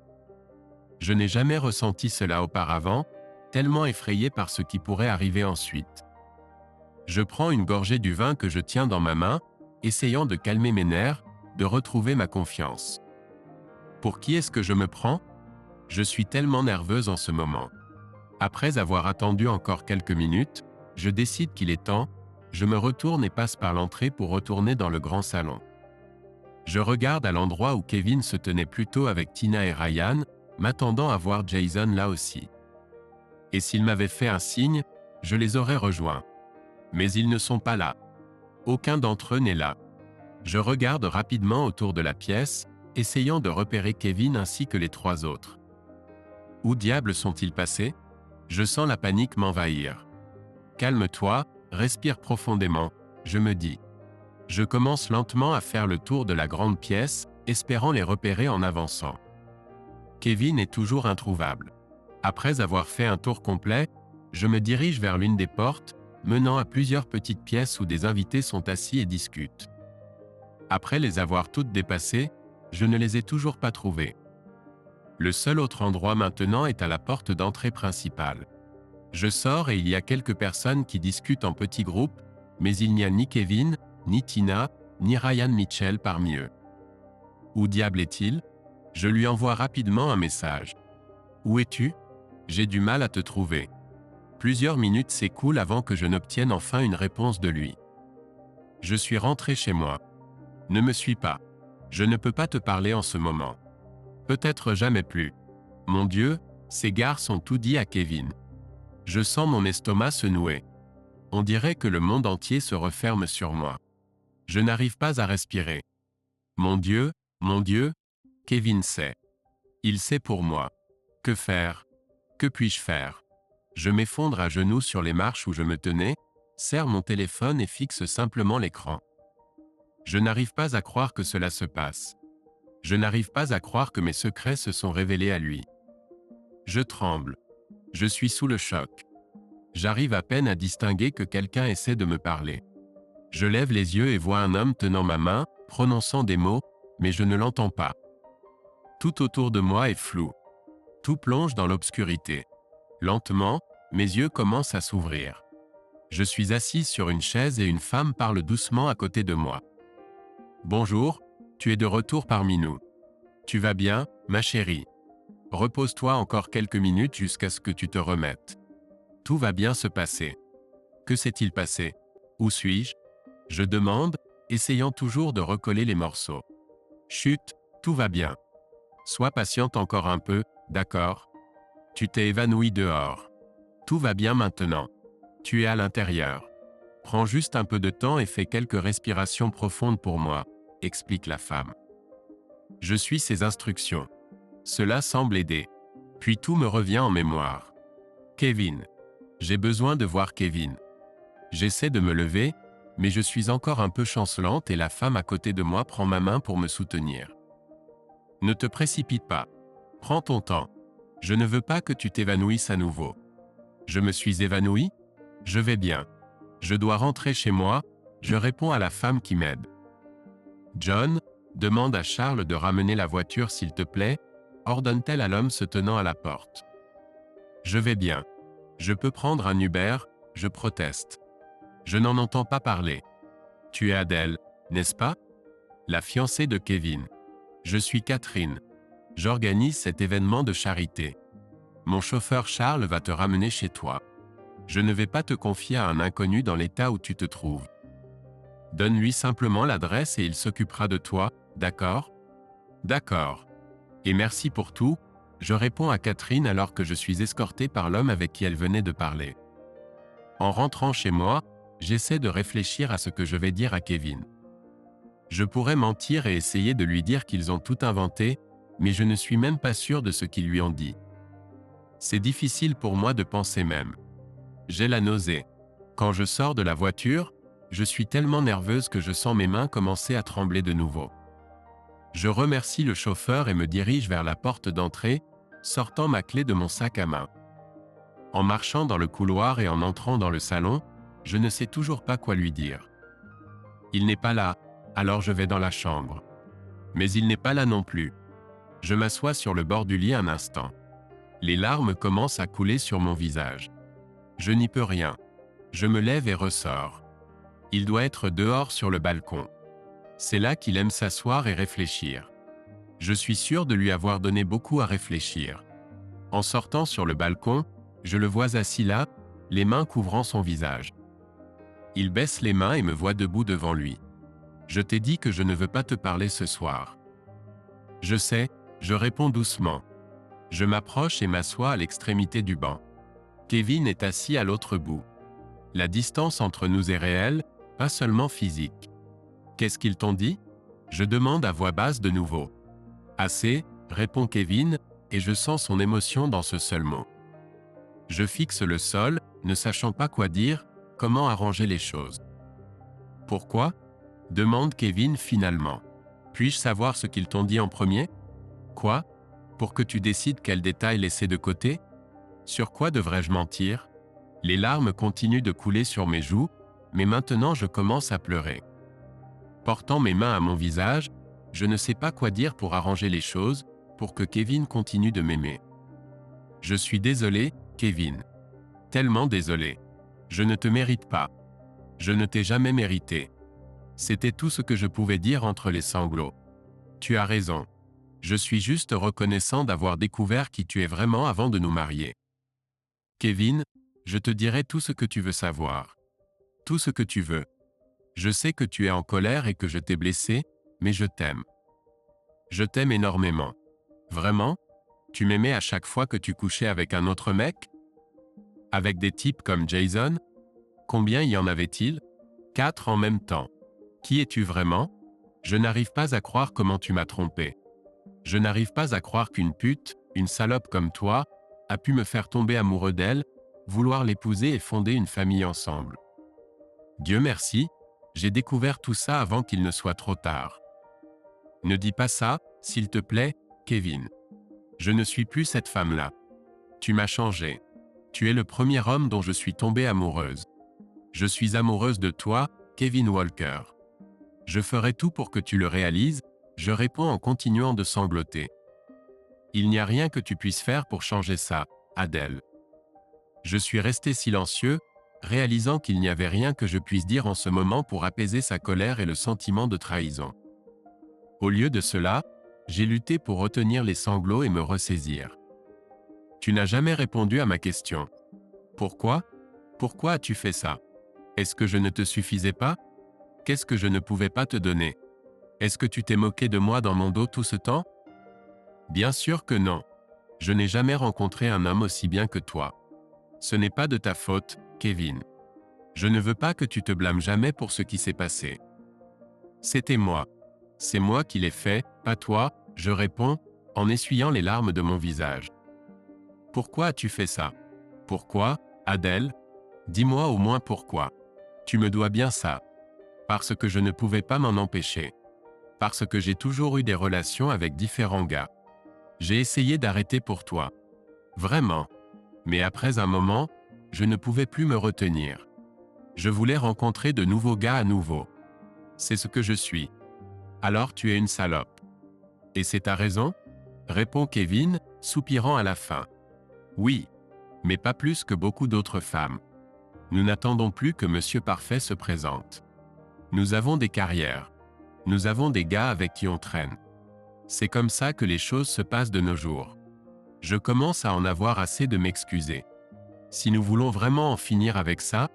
Je n'ai jamais ressenti cela auparavant, tellement effrayé par ce qui pourrait arriver ensuite. Je prends une gorgée du vin que je tiens dans ma main, essayant de calmer mes nerfs, de retrouver ma confiance. Pour qui est-ce que je me prends? Je suis tellement nerveuse en ce moment. Après avoir attendu encore quelques minutes, je décide qu'il est temps, je me retourne et passe par l'entrée pour retourner dans le grand salon. Je regarde à l'endroit où Kevin se tenait plus tôt avec Tina et Ryan, m'attendant à voir Jason là aussi. Et s'il m'avait fait un signe, je les aurais rejoints. Mais ils ne sont pas là. Aucun d'entre eux n'est là. Je regarde rapidement autour de la pièce, essayant de repérer Kevin ainsi que les trois autres. Où diable sont-ils passés? Je sens la panique m'envahir. Calme-toi, respire profondément, je me dis. Je commence lentement à faire le tour de la grande pièce, espérant les repérer en avançant. Kevin est toujours introuvable. Après avoir fait un tour complet, je me dirige vers l'une des portes, menant à plusieurs petites pièces où des invités sont assis et discutent. Après les avoir toutes dépassées, je ne les ai toujours pas trouvées. Le seul autre endroit maintenant est à la porte d'entrée principale. Je sors et il y a quelques personnes qui discutent en petits groupes, mais il n'y a ni Kevin, ni Tina, ni Ryan Mitchell parmi eux. Où diable est-il? Je lui envoie rapidement un message. Où es-tu? J'ai du mal à te trouver. Plusieurs minutes s'écoulent avant que je n'obtienne enfin une réponse de lui. Je suis rentré chez moi. Ne me suis pas. Je ne peux pas te parler en ce moment. Peut-être jamais plus. Mon Dieu, ces gars sont tout dit à Kevin. Je sens mon estomac se nouer. On dirait que le monde entier se referme sur moi. Je n'arrive pas à respirer. Mon Dieu, Kevin sait. Il sait pour moi. Que faire? Que puis-je faire? Je m'effondre à genoux sur les marches où je me tenais, serre mon téléphone et fixe simplement l'écran. Je n'arrive pas à croire que cela se passe. Je n'arrive pas à croire que mes secrets se sont révélés à lui. Je tremble. Je suis sous le choc. J'arrive à peine à distinguer que quelqu'un essaie de me parler. Je lève les yeux et vois un homme tenant ma main, prononçant des mots, mais je ne l'entends pas. Tout autour de moi est flou. Tout plonge dans l'obscurité. Lentement, mes yeux commencent à s'ouvrir. Je suis assise sur une chaise et une femme parle doucement à côté de moi. Bonjour, tu es de retour parmi nous. Tu vas bien, ma chérie? Repose-toi encore quelques minutes jusqu'à ce que tu te remettes. Tout va bien se passer. Que s'est-il passé? Où suis-je? Je demande, essayant toujours de recoller les morceaux. Chut, tout va bien. Sois patiente encore un peu, d'accord? Tu t'es évanouie dehors. Tout va bien maintenant. Tu es à l'intérieur. Prends juste un peu de temps et fais quelques respirations profondes pour moi, explique la femme. Je suis ses instructions. Cela semble aider. Puis tout me revient en mémoire. Kevin. J'ai besoin de voir Kevin. J'essaie de me lever, mais je suis encore un peu chancelante et la femme à côté de moi prend ma main pour me soutenir. Ne te précipite pas. Prends ton temps. Je ne veux pas que tu t'évanouisses à nouveau. Je me suis évanouie? Je vais bien. Je dois rentrer chez moi, je réponds à la femme qui m'aide. John, demande à Charles de ramener la voiture s'il te plaît, ordonne-t-elle à l'homme se tenant à la porte. Je vais bien. Je peux prendre un Uber, je proteste. Je n'en entends pas parler. Tu es Adèle, n'est-ce pas? La fiancée de Kevin. Je suis Catherine. J'organise cet événement de charité. Mon chauffeur Charles va te ramener chez toi. Je ne vais pas te confier à un inconnu dans l'état où tu te trouves. Donne-lui simplement l'adresse et il s'occupera de toi, d'accord? D'accord. Et merci pour tout, je réponds à Catherine alors que je suis escortée par l'homme avec qui elle venait de parler. En rentrant chez moi, j'essaie de réfléchir à ce que je vais dire à Kevin. Je pourrais mentir et essayer de lui dire qu'ils ont tout inventé, mais je ne suis même pas sûr de ce qu'ils lui ont dit. C'est difficile pour moi de penser même. J'ai la nausée. Quand je sors de la voiture, je suis tellement nerveuse que je sens mes mains commencer à trembler de nouveau. Je remercie le chauffeur et me dirige vers la porte d'entrée, sortant ma clé de mon sac à main. En marchant dans le couloir et en entrant dans le salon, je ne sais toujours pas quoi lui dire. Il n'est pas là, alors je vais dans la chambre. Mais il n'est pas là non plus. Je m'assois sur le bord du lit un instant. Les larmes commencent à couler sur mon visage. Je n'y peux rien. Je me lève et ressors. Il doit être dehors sur le balcon. C'est là qu'il aime s'asseoir et réfléchir. Je suis sûr de lui avoir donné beaucoup à réfléchir. En sortant sur le balcon, je le vois assis là, les mains couvrant son visage. Il baisse les mains et me voit debout devant lui. Je t'ai dit que je ne veux pas te parler ce soir. Je sais, je réponds doucement. Je m'approche et m'assois à l'extrémité du banc. Kevin est assis à l'autre bout. La distance entre nous est réelle, pas seulement physique. Qu'est-ce qu'ils t'ont dit? Je demande à voix basse de nouveau. Assez, répond Kevin, et je sens son émotion dans ce seul mot. Je fixe le sol, ne sachant pas quoi dire, comment arranger les choses. Pourquoi? Demande Kevin finalement. Puis-je savoir ce qu'ils t'ont dit en premier? Quoi? Pour que tu décides quels détails laisser de côté? Sur quoi devrais-je mentir? Les larmes continuent de couler sur mes joues, mais maintenant je commence à pleurer. Portant mes mains à mon visage, je ne sais pas quoi dire pour arranger les choses, pour que Kevin continue de m'aimer. Je suis désolé, Kevin. Tellement désolé. Je ne te mérite pas. Je ne t'ai jamais mérité. C'était tout ce que je pouvais dire entre les sanglots. Tu as raison. Je suis juste reconnaissant d'avoir découvert qui tu es vraiment avant de nous marier. Kevin, je te dirai tout ce que tu veux savoir. Tout ce que tu veux. Je sais que tu es en colère et que je t'ai blessé, mais je t'aime. Je t'aime énormément. Vraiment? Tu m'aimais à chaque fois que tu couchais avec un autre mec? Avec des types comme Jason? Combien y en avait-il? 4 en même temps. Qui es-tu vraiment? Je n'arrive pas à croire comment tu m'as trompé. Je n'arrive pas à croire qu'une pute, une salope comme toi, a pu me faire tomber amoureux d'elle, vouloir l'épouser et fonder une famille ensemble. Dieu merci, j'ai découvert tout ça avant qu'il ne soit trop tard. Ne dis pas ça, s'il te plaît, Kevin. Je ne suis plus cette femme-là. Tu m'as changé. Tu es le premier homme dont je suis tombée amoureuse. Je suis amoureuse de toi, Kevin Walker. Je ferai tout pour que tu le réalises, je réponds en continuant de sangloter. Il n'y a rien que tu puisses faire pour changer ça, Adèle. Je suis resté silencieux, réalisant qu'il n'y avait rien que je puisse dire en ce moment pour apaiser sa colère et le sentiment de trahison. Au lieu de cela, j'ai lutté pour retenir les sanglots et me ressaisir. Tu n'as jamais répondu à ma question. Pourquoi? Pourquoi as-tu fait ça? Est-ce que je ne te suffisais pas? Qu'est-ce que je ne pouvais pas te donner? Est-ce que tu t'es moqué de moi dans mon dos tout ce temps? Bien sûr que non. Je n'ai jamais rencontré un homme aussi bien que toi. Ce n'est pas de ta faute, Kevin. Je ne veux pas que tu te blâmes jamais pour ce qui s'est passé. C'était moi. C'est moi qui l'ai fait, pas toi, je réponds, en essuyant les larmes de mon visage. Pourquoi as-tu fait ça? Pourquoi, Adèle? Dis-moi au moins pourquoi. Tu me dois bien ça. Parce que je ne pouvais pas m'en empêcher. Parce que j'ai toujours eu des relations avec différents gars. J'ai essayé d'arrêter pour toi. Vraiment. Mais après un moment, je ne pouvais plus me retenir. Je voulais rencontrer de nouveaux gars à nouveau. C'est ce que je suis. Alors tu es une salope. Et c'est ta raison? Répond Kevin, soupirant à la fin. Oui. Mais pas plus que beaucoup d'autres femmes. Nous n'attendons plus que Monsieur Parfait se présente. Nous avons des carrières. Nous avons des gars avec qui on traîne. C'est comme ça que les choses se passent de nos jours. Je commence à en avoir assez de m'excuser. Si nous voulons vraiment en finir avec ça,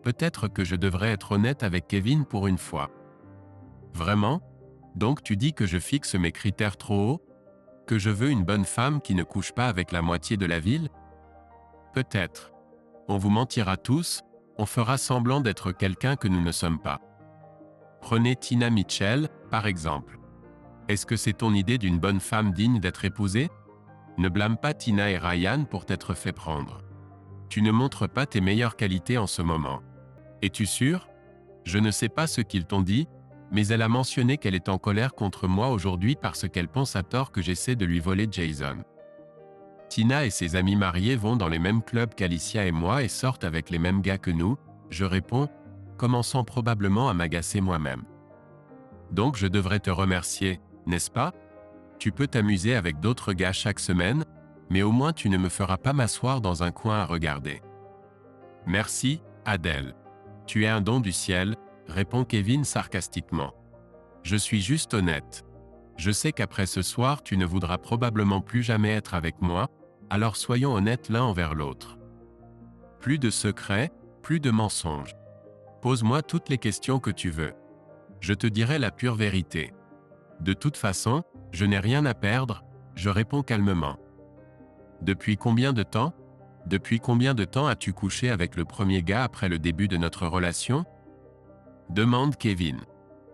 peut-être que je devrais être honnête avec Kevin pour une fois. Vraiment? Donc tu dis que je fixe mes critères trop haut? Que je veux une bonne femme qui ne couche pas avec la moitié de la ville? Peut-être. On vous mentira tous, on fera semblant d'être quelqu'un que nous ne sommes pas. Prenez Tina Mitchell, par exemple. Est-ce que c'est ton idée d'une bonne femme digne d'être épousée? Ne blâme pas Tina et Ryan pour t'être fait prendre. Tu ne montres pas tes meilleures qualités en ce moment. Es-tu sûr? Je ne sais pas ce qu'ils t'ont dit, mais elle a mentionné qu'elle est en colère contre moi aujourd'hui parce qu'elle pense à tort que j'essaie de lui voler Jason. Tina et ses amis mariés vont dans les mêmes clubs qu'Alicia et moi et sortent avec les mêmes gars que nous, je réponds, commençant probablement à m'agacer moi-même. Donc je devrais te remercier, n'est-ce pas? Tu peux t'amuser avec d'autres gars chaque semaine, mais au moins tu ne me feras pas m'asseoir dans un coin à regarder. Merci, Adèle. Tu es un don du ciel, répond Kevin sarcastiquement. Je suis juste honnête. Je sais qu'après ce soir tu ne voudras probablement plus jamais être avec moi, alors soyons honnêtes l'un envers l'autre. Plus de secrets, plus de mensonges. Pose-moi toutes les questions que tu veux. Je te dirai la pure vérité. De toute façon, je n'ai rien à perdre, je réponds calmement. Depuis combien de temps? Depuis combien de temps as-tu couché avec le premier gars après le début de notre relation? Demande Kevin.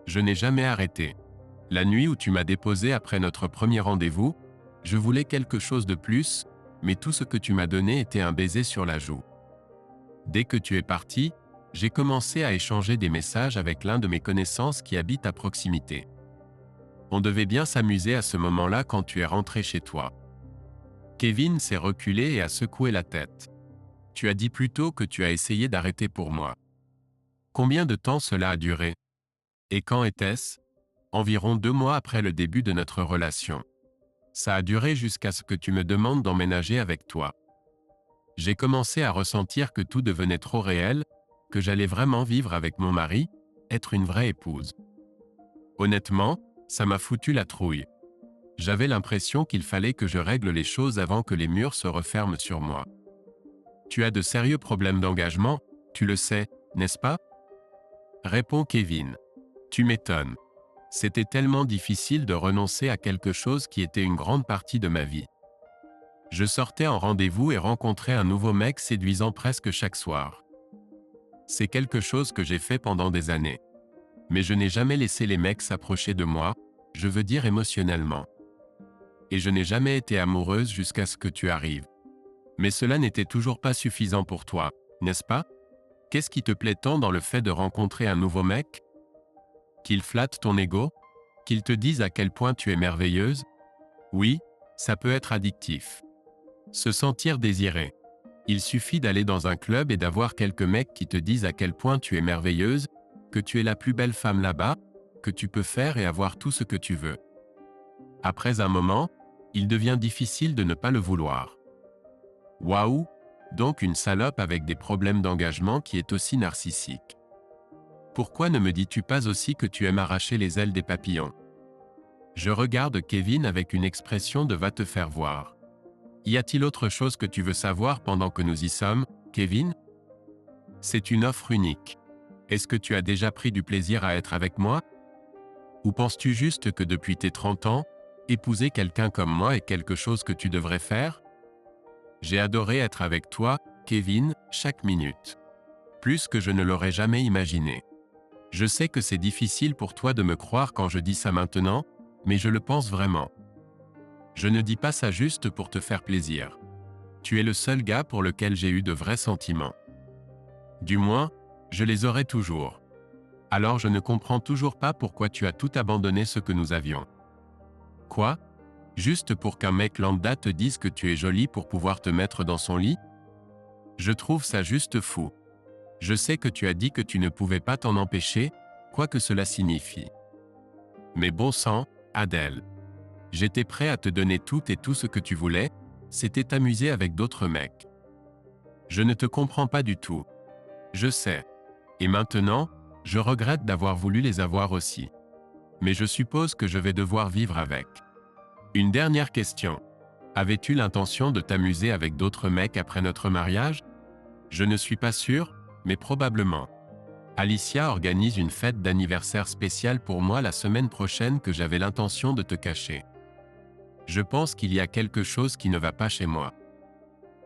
Je n'ai jamais arrêté. La nuit où tu m'as déposé après notre premier rendez-vous, je voulais quelque chose de plus, mais tout ce que tu m'as donné était un baiser sur la joue. Dès que tu es parti, j'ai commencé à échanger des messages avec l'un de mes connaissances qui habite à proximité. On devait bien s'amuser à ce moment-là quand tu es rentré chez toi. Kevin s'est reculé et a secoué la tête. Tu as dit plutôt que tu as essayé d'arrêter pour moi. Combien de temps cela a duré? Et quand était-ce? Environ 2 mois après le début de notre relation. Ça a duré jusqu'à ce que tu me demandes d'emménager avec toi. J'ai commencé à ressentir que tout devenait trop réel, que j'allais vraiment vivre avec mon mari, être une vraie épouse. Honnêtement, ça m'a foutu la trouille. J'avais l'impression qu'il fallait que je règle les choses avant que les murs se referment sur moi. Tu as de sérieux problèmes d'engagement, tu le sais, n'est-ce pas? Répond Kevin. Tu m'étonnes. C'était tellement difficile de renoncer à quelque chose qui était une grande partie de ma vie. Je sortais en rendez-vous et rencontrais un nouveau mec séduisant presque chaque soir. C'est quelque chose que j'ai fait pendant des années. Mais je n'ai jamais laissé les mecs s'approcher de moi, je veux dire émotionnellement. Et je n'ai jamais été amoureuse jusqu'à ce que tu arrives. Mais cela n'était toujours pas suffisant pour toi, n'est-ce pas? Qu'est-ce qui te plaît tant dans le fait de rencontrer un nouveau mec? Qu'il flatte ton ego? Qu'il te dise à quel point tu es merveilleuse? Oui, ça peut être addictif. Se sentir désiré. Il suffit d'aller dans un club et d'avoir quelques mecs qui te disent à quel point tu es merveilleuse, que tu es la plus belle femme là-bas, que tu peux faire et avoir tout ce que tu veux. Après un moment, il devient difficile de ne pas le vouloir. Waouh, donc une salope avec des problèmes d'engagement qui est aussi narcissique. Pourquoi ne me dis-tu pas aussi que tu aimes arracher les ailes des papillons? Je regarde Kevin avec une expression de va te faire voir. Y a-t-il autre chose que tu veux savoir pendant que nous y sommes? Kevin? C'est une offre unique. Est-ce que tu as déjà pris du plaisir à être avec moi? Ou penses-tu juste que depuis tes 30 ans, épouser quelqu'un comme moi est quelque chose que tu devrais faire? J'ai adoré être avec toi, Kevin, chaque minute. Plus que je ne l'aurais jamais imaginé. Je sais que c'est difficile pour toi de me croire quand je dis ça maintenant, mais je le pense vraiment. Je ne dis pas ça juste pour te faire plaisir. Tu es le seul gars pour lequel j'ai eu de vrais sentiments. Du moins, je les aurai toujours. Alors je ne comprends toujours pas pourquoi tu as tout abandonné ce que nous avions. Quoi? Juste pour qu'un mec lambda te dise que tu es jolie pour pouvoir te mettre dans son lit? Je trouve ça juste fou. Je sais que tu as dit que tu ne pouvais pas t'en empêcher, quoi que cela signifie. Mais bon sang, Adèle. J'étais prêt à te donner tout et tout ce que tu voulais, c'était t'amuser avec d'autres mecs. Je ne te comprends pas du tout. Je sais. Et maintenant, je regrette d'avoir voulu les avoir aussi. Mais je suppose que je vais devoir vivre avec. Une dernière question. Avais-tu l'intention de t'amuser avec d'autres mecs après notre mariage? Je ne suis pas sûr, mais probablement. Alicia organise une fête d'anniversaire spéciale pour moi la semaine prochaine que j'avais l'intention de te cacher. Je pense qu'il y a quelque chose qui ne va pas chez moi.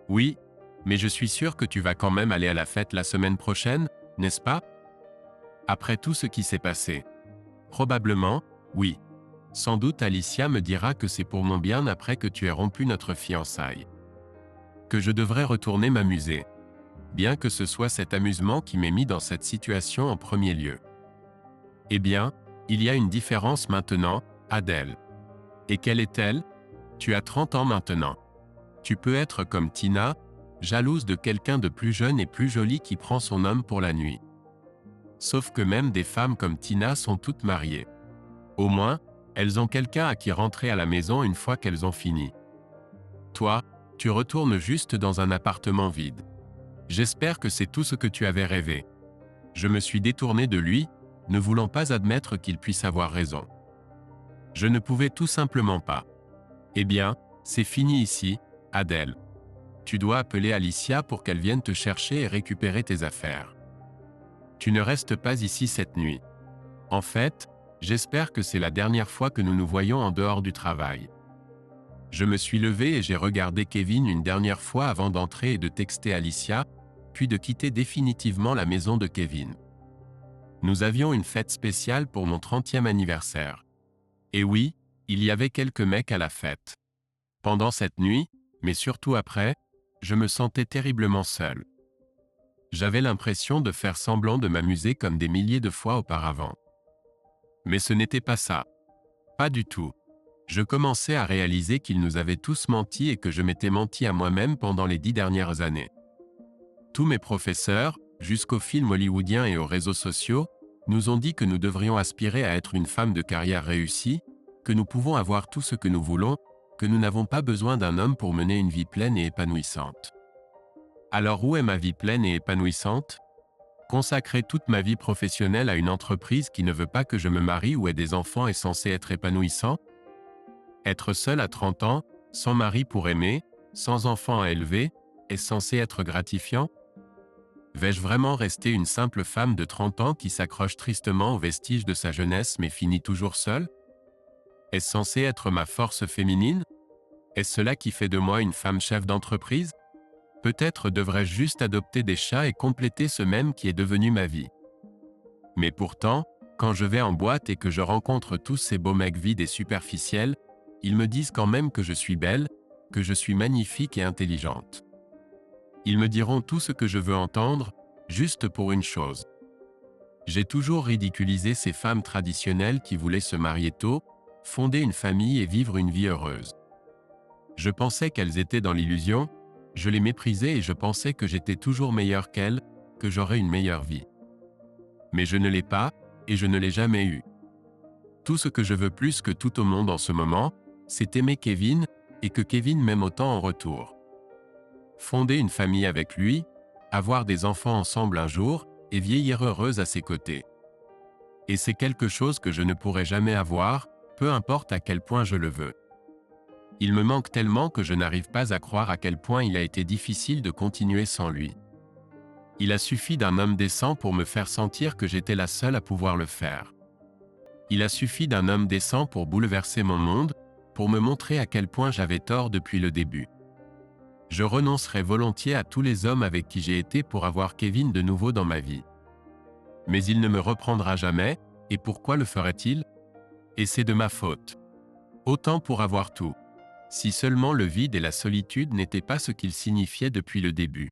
Oui, mais je suis sûr que tu vas quand même aller à la fête la semaine prochaine, n'est-ce pas? Après tout ce qui s'est passé. Probablement, oui. Sans doute Alicia me dira que c'est pour mon bien après que tu aies rompu notre fiançailles. Que je devrais retourner m'amuser. Bien que ce soit cet amusement qui m'ait mis dans cette situation en premier lieu. Eh bien, il y a une différence maintenant, Adèle. Et quelle est-elle? Tu as 30 ans maintenant. Tu peux être comme Tina, jalouse de quelqu'un de plus jeune et plus joli qui prend son homme pour la nuit. Sauf que même des femmes comme Tina sont toutes mariées. Au moins, elles ont quelqu'un à qui rentrer à la maison une fois qu'elles ont fini. Toi, tu retournes juste dans un appartement vide. J'espère que c'est tout ce que tu avais rêvé. Je me suis détourné de lui, ne voulant pas admettre qu'il puisse avoir raison. Je ne pouvais tout simplement pas. Eh bien, c'est fini ici, Adèle. Tu dois appeler Alicia pour qu'elle vienne te chercher et récupérer tes affaires. Tu ne restes pas ici cette nuit. En fait, j'espère que c'est la dernière fois que nous nous voyons en dehors du travail. Je me suis levé et j'ai regardé Kevin une dernière fois avant d'entrer et de texter Alicia, puis de quitter définitivement la maison de Kevin. Nous avions une fête spéciale pour mon 30e anniversaire. Et oui, il y avait quelques mecs à la fête. Pendant cette nuit, mais surtout après, je me sentais terriblement seul. J'avais l'impression de faire semblant de m'amuser comme des milliers de fois auparavant. Mais ce n'était pas ça. Pas du tout. Je commençais à réaliser qu'ils nous avaient tous menti et que je m'étais menti à moi-même pendant les 10 dernières années. Tous mes professeurs, jusqu'aux films hollywoodiens et aux réseaux sociaux, nous ont dit que nous devrions aspirer à être une femme de carrière réussie, que nous pouvons avoir tout ce que nous voulons, que nous n'avons pas besoin d'un homme pour mener une vie pleine et épanouissante. Alors où est ma vie pleine et épanouissante? Consacrer toute ma vie professionnelle à une entreprise qui ne veut pas que je me marie ou ait des enfants est censé être épanouissant? Être seul à 30 ans, sans mari pour aimer, sans enfants à élever, est censé être gratifiant? Vais-je vraiment rester une simple femme de 30 ans qui s'accroche tristement aux vestiges de sa jeunesse mais finit toujours seule? Est-ce censé être ma force féminine? Est-ce cela qui fait de moi une femme chef d'entreprise? Peut-être devrais-je juste adopter des chats et compléter ce même qui est devenu ma vie. Mais pourtant, quand je vais en boîte et que je rencontre tous ces beaux mecs vides et superficiels, ils me disent quand même que je suis belle, que je suis magnifique et intelligente. Ils me diront tout ce que je veux entendre, juste pour une chose. J'ai toujours ridiculisé ces femmes traditionnelles qui voulaient se marier tôt, fonder une famille et vivre une vie heureuse. Je pensais qu'elles étaient dans l'illusion, je les méprisais et je pensais que j'étais toujours meilleure qu'elles, que j'aurais une meilleure vie. Mais je ne l'ai pas, et je ne l'ai jamais eu. Tout ce que je veux plus que tout au monde en ce moment, c'est aimer Kevin, et que Kevin m'aime autant en retour. Fonder une famille avec lui, avoir des enfants ensemble un jour, et vieillir heureuse à ses côtés. Et c'est quelque chose que je ne pourrai jamais avoir, peu importe à quel point je le veux. Il me manque tellement que je n'arrive pas à croire à quel point il a été difficile de continuer sans lui. Il a suffi d'un homme décent pour me faire sentir que j'étais la seule à pouvoir le faire. Il a suffi d'un homme décent pour bouleverser mon monde, pour me montrer à quel point j'avais tort depuis le début. Je renoncerais volontiers à tous les hommes avec qui j'ai été pour avoir Kevin de nouveau dans ma vie. Mais il ne me reprendra jamais, et pourquoi le ferait-il? Et c'est de ma faute. Autant pour avoir tout. Si seulement le vide et la solitude n'étaient pas ce qu'ils signifiaient depuis le début.